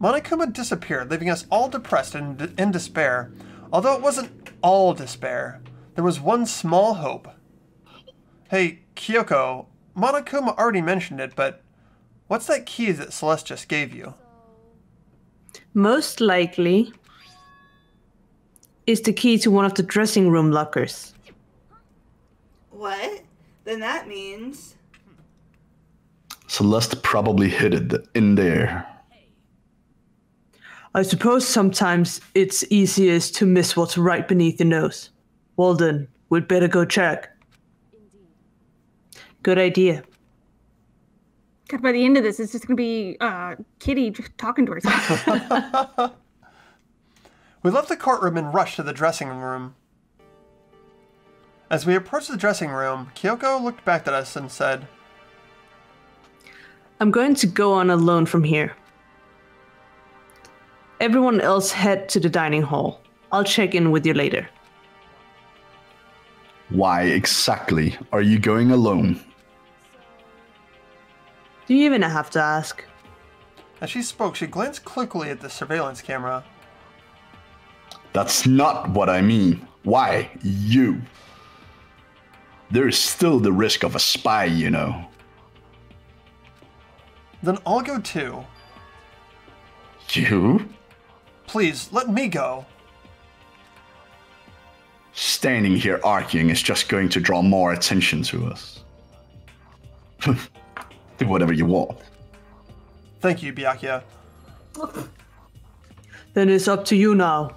Monokuma disappeared, leaving us all depressed and in despair. Although it wasn't all despair, there was one small hope. Hey, Kyoko, Monokuma already mentioned it, but what's that key that Celeste just gave you?
Most likely is the key to one of the dressing room lockers.
What? Then that means...
Celeste probably hid it in there.
I suppose sometimes it's easiest to miss what's right beneath your nose. Well then, we'd better go check. Good idea.
God, by the end of this, it's just going to be Kitty talking to herself.
We left the courtroom and rushed to the dressing room. As we approached the dressing room, Kyoko looked back at us and said,
I'm going to go on alone from here. Everyone else head to the dining hall. I'll check in with you later.
Why exactly are you going alone?
Do you even have to ask?
As she spoke, she glanced quickly at the surveillance camera.
That's not what I mean. Why you? There's still the risk of a spy, you know.
Then I'll go too.
You?
Please, let me go.
Standing here arguing is just going to draw more attention to us. Do whatever you want.
Thank you, Byakuya.
Then it's up to you now.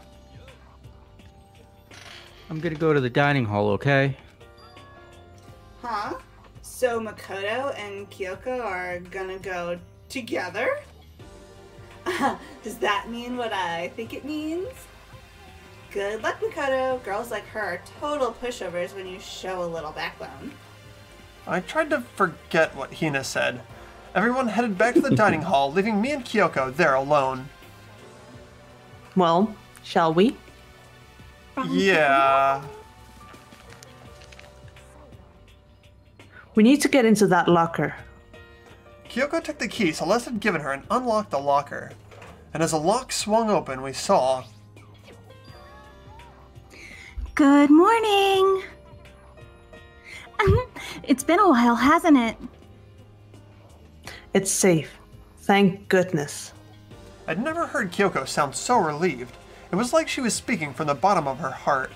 I'm gonna go to the dining hall, okay?
Huh? So Makoto and Kyoko are gonna go together? Does that mean what I think it means? Good luck, Makoto. Girls like her are total pushovers when you show a little backbone.
I tried to forget what Hina said. Everyone headed back to the dining hall, leaving me and Kyoko there alone.
Well, shall we?
Yeah.
We need to get into that locker.
Kyoko took the key Celeste had given her and unlocked the locker. And as the lock swung open, we saw...
Good morning. It's been a while, hasn't it?
It's safe. Thank goodness.
I'd never heard Kyoko sound so relieved. It was like she was speaking from the bottom of her heart.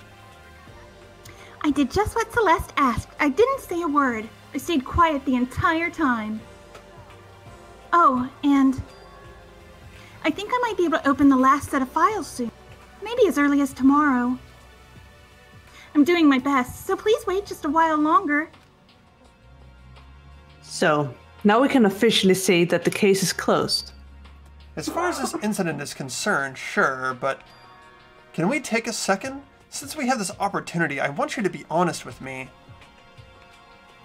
I did just what Celeste asked. I didn't say a word. I stayed quiet the entire time. Oh, and I think I might be able to open the last set of files soon. Maybe as early as tomorrow. I'm doing my best, so please wait just a while longer.
So, now we can officially say that the case is closed.
As far as this incident is concerned, sure, but can we take a second? Since we have this opportunity, I want you to be honest with me.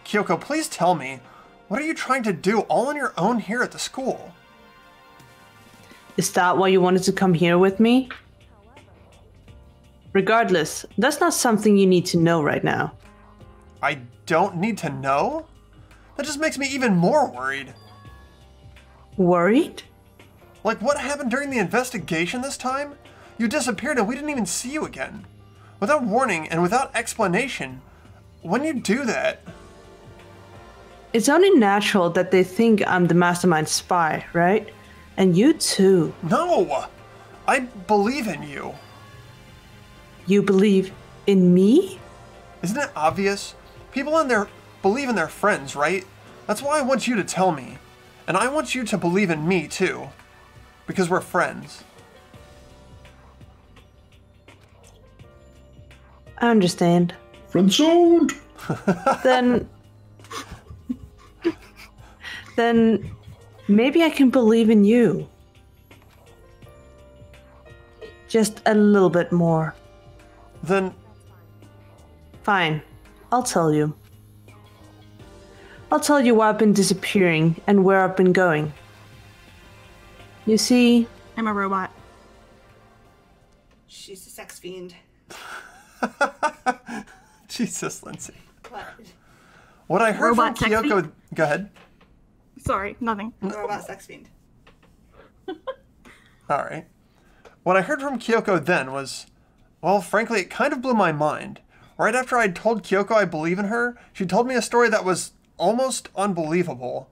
Kyoko, please tell me, what are you trying to do all on your own here at the school?
Is that why you wanted to come here with me? Regardless, that's not something you need to know right now.
I don't need to know? That just makes me even more worried.
Worried?
Like what happened during the investigation this time? You disappeared and we didn't even see you again. Without warning and without explanation. When you do that...
It's only natural that they think I'm the mastermind spy, right? And you too.
No! I believe in you.
You believe in me?
Isn't it obvious? People in there believe in their friends, right? That's why I want you to tell me. And I want you to believe in me too. Because we're friends.
I understand.
Friend-zoned!
Then maybe I can believe in you. Just a little bit more.
Then...
Fine. I'll tell you. I'll tell you why I've been disappearing and where I've been going. You see...
I'm a robot.
She's a sex fiend.
Jesus, Lindsay.
What?
What I heard
Robot
from
sex
Kyoko...
fiend?
Go ahead.
Sorry, nothing.
Robot sex fiend.
Alright. What I heard from Kyoko then was... Well, frankly, it kind of blew my mind. Right after I'd told Kyoko I believe in her, she told me a story that was almost unbelievable.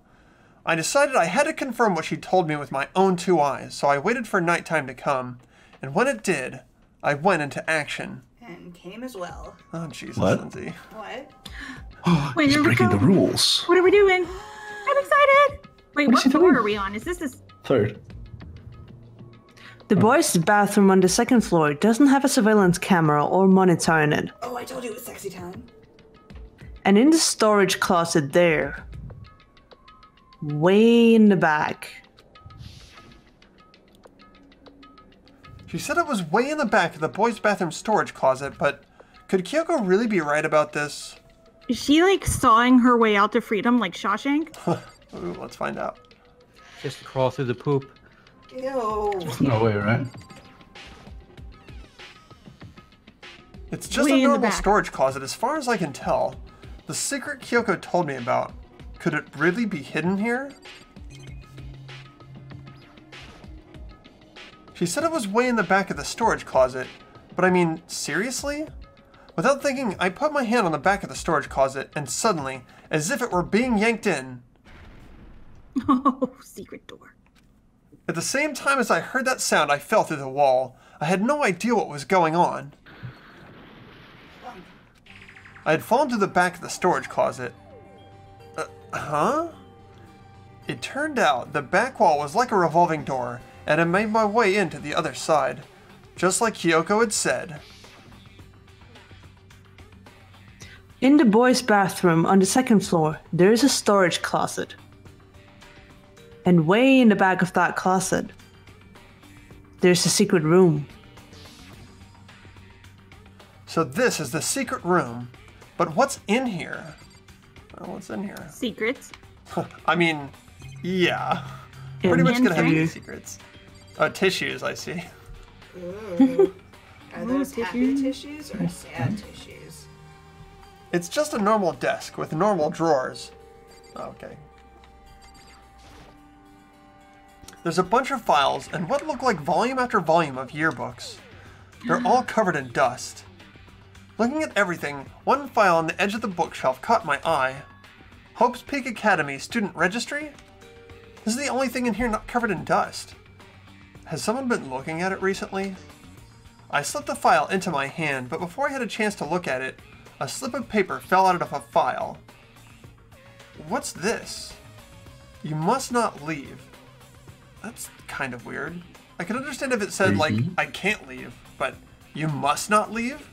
I decided I had to confirm what she told me with my own 2 eyes, so I waited for nighttime to come. And when it did, I went into action.
And came as well.
Oh, Jesus,
What?
Lindsay.
What?
Oh,
Wait,
he's
here we
breaking
go.
the rules.
What are we doing? I'm excited! Wait,
What
what
is she
floor
doing?
are we on? Is this this?
Third.
The boys' bathroom on the second floor doesn't have a surveillance camera or monitor in it.
Oh, I told you it was sexy time.
And in the storage closet there, way in the back,
She said it was way in the back of the boys' bathroom storage closet, but could Kyoko really be right about this?
Is she like sawing her way out to freedom like Shawshank?
Ooh, let's find out.
Just to crawl through the poop.
Ew.
No way, right?
It's just
Way
a
in the
normal
back.
storage closet as far as I can tell. The secret Kyoko told me about, could it really be hidden here? She said it was way in the back of the storage closet, but I mean, seriously? Without thinking, I put my hand on the back of the storage closet, and suddenly, as if it were being yanked in,
Oh, secret door.
at the same time as I heard that sound, I fell through the wall. I had no idea what was going on. I had fallen to the back of the storage closet. Huh? It turned out the back wall was like a revolving door, and I made my way into the other side, just like Kyoko had said.
in the boys' bathroom on the second floor, there is a storage closet. And way in the back of that closet, there's a secret room.
So this is the secret room, but what's in here? Well, what's in here?
Secrets.
I mean, yeah. Pretty much gonna have any
Answers.
secrets. Oh, tissues, I see.
Ooh. Are those happy
tissues.
tissues or sad tissues?
It's just a normal desk with normal drawers. Okay. There's a bunch of files and what look like volume after volume of yearbooks. They're all covered in dust. Looking at everything, one file on the edge of the bookshelf caught my eye. Hope's Peak Academy Student Registry? This is the only thing in here not covered in dust. Has someone been looking at it recently? I slipped the file into my hand, but before I had a chance to look at it, a slip of paper fell out of a file. What's this? You must not leave. That's kind of weird. I could understand if it said, like, I can't leave, but you must not leave?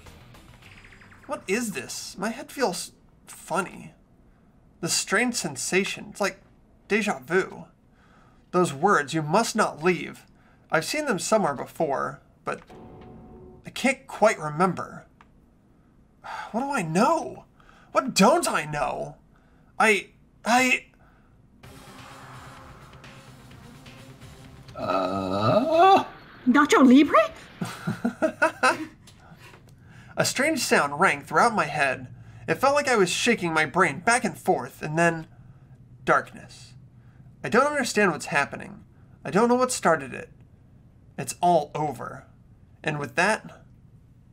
What is this? My head feels funny. This strange sensation, it's like deja vu. Those words, you must not leave. I've seen them somewhere before, but I can't quite remember. What do I know? What don't I know?
Nacho Libre?
A strange sound rang throughout my head. It felt like I was shaking my brain back and forth, and then darkness. I don't understand what's happening. I don't know what started it. It's all over. And with that,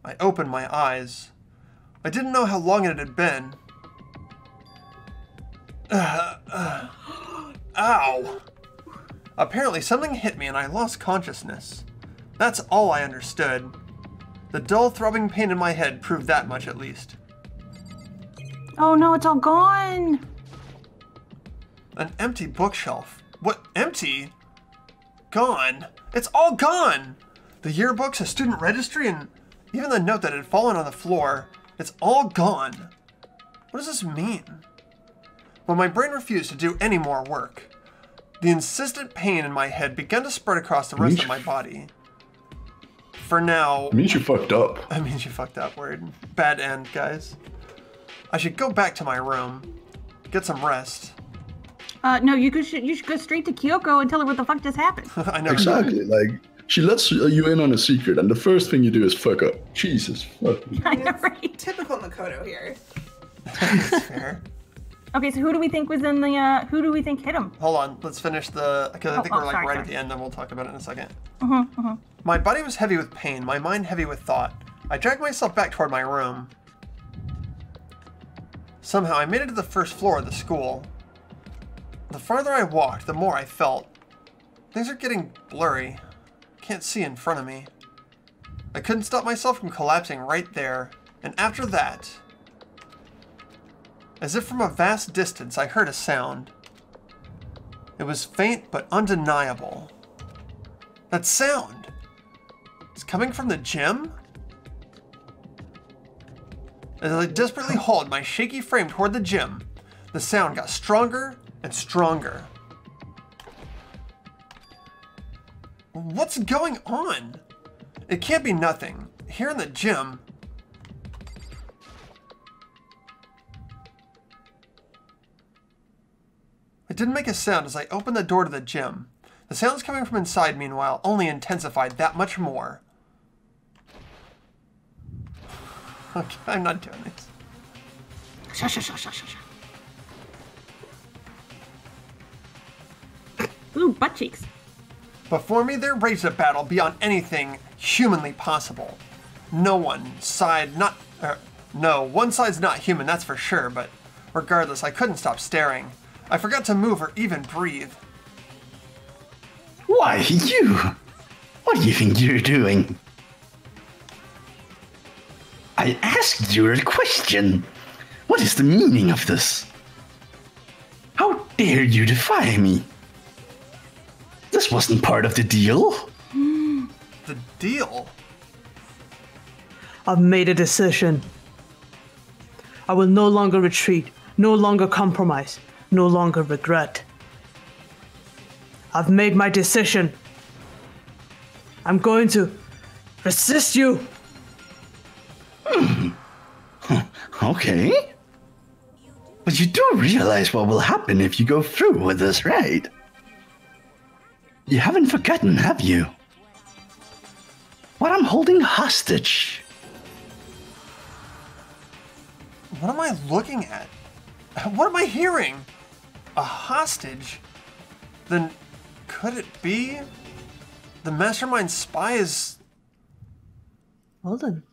I opened my eyes. I didn't know how long it had been. Ow! Apparently something hit me and I lost consciousness. That's all I understood. The dull throbbing pain in my head proved that much at least.
Oh no, it's all gone.
An empty bookshelf. What, empty? Gone. It's all gone! The yearbooks, a student registry, and even the note that had fallen on the floor. It's all gone. What does this mean? But my brain refused to do any more work. The insistent pain in my head began to spread across the rest of my body. For now...
It means you fucked up.
That means you fucked up, word. Bad end, guys. I should go back to my room. Get some rest.
No, you should go straight to Kyoko and tell her what the fuck just happened.
I never
Exactly. Like, she lets you in on a secret, and the first thing you do is fuck up. Jesus fucking.
I know, right?
Typical Makoto here.
That's fair.
Okay, so who do we think was in the, who do we think hit him?
Hold on, let's finish the... Because I think we're like
sorry,
right
sorry.
at the end, and we'll talk about it in a second. My body was heavy with pain, my mind heavy with thought. I dragged myself back toward my room. Somehow I made it to the first floor of the school. The farther I walked, the more I felt. Things are getting blurry. Can't see in front of me. I couldn't stop myself from collapsing right there, and after that, as if from a vast distance, I heard a sound. It was faint but undeniable. That sound! It's coming from the gym? As I desperately hauled my shaky frame toward the gym, the sound got stronger and stronger. What's going on? It can't be nothing. Here in the gym. It didn't make a sound as I opened the door to the gym. The sounds coming from inside, meanwhile, only intensified that much more. Okay, I'm not doing this.
Shush. Ooh, butt cheeks.
Before me, there raged a battle beyond anything humanly possible. One side's not human, that's for sure, but regardless, I couldn't stop staring. I forgot to move or even breathe.
Why, you? What do you think you're doing? I asked you a question. What is the meaning of this? How dare you defy me? This wasn't part of the deal.
The deal?
I've made a decision. I will no longer retreat, no longer compromise, no longer regret. I've made my decision. I'm going to resist you.
Okay. But you do realize what will happen if you go through with this, right? You haven't forgotten, have you? What I'm holding hostage.
What am I looking at? What am I hearing? A hostage? Then could it be? The mastermind spy is...
Well then.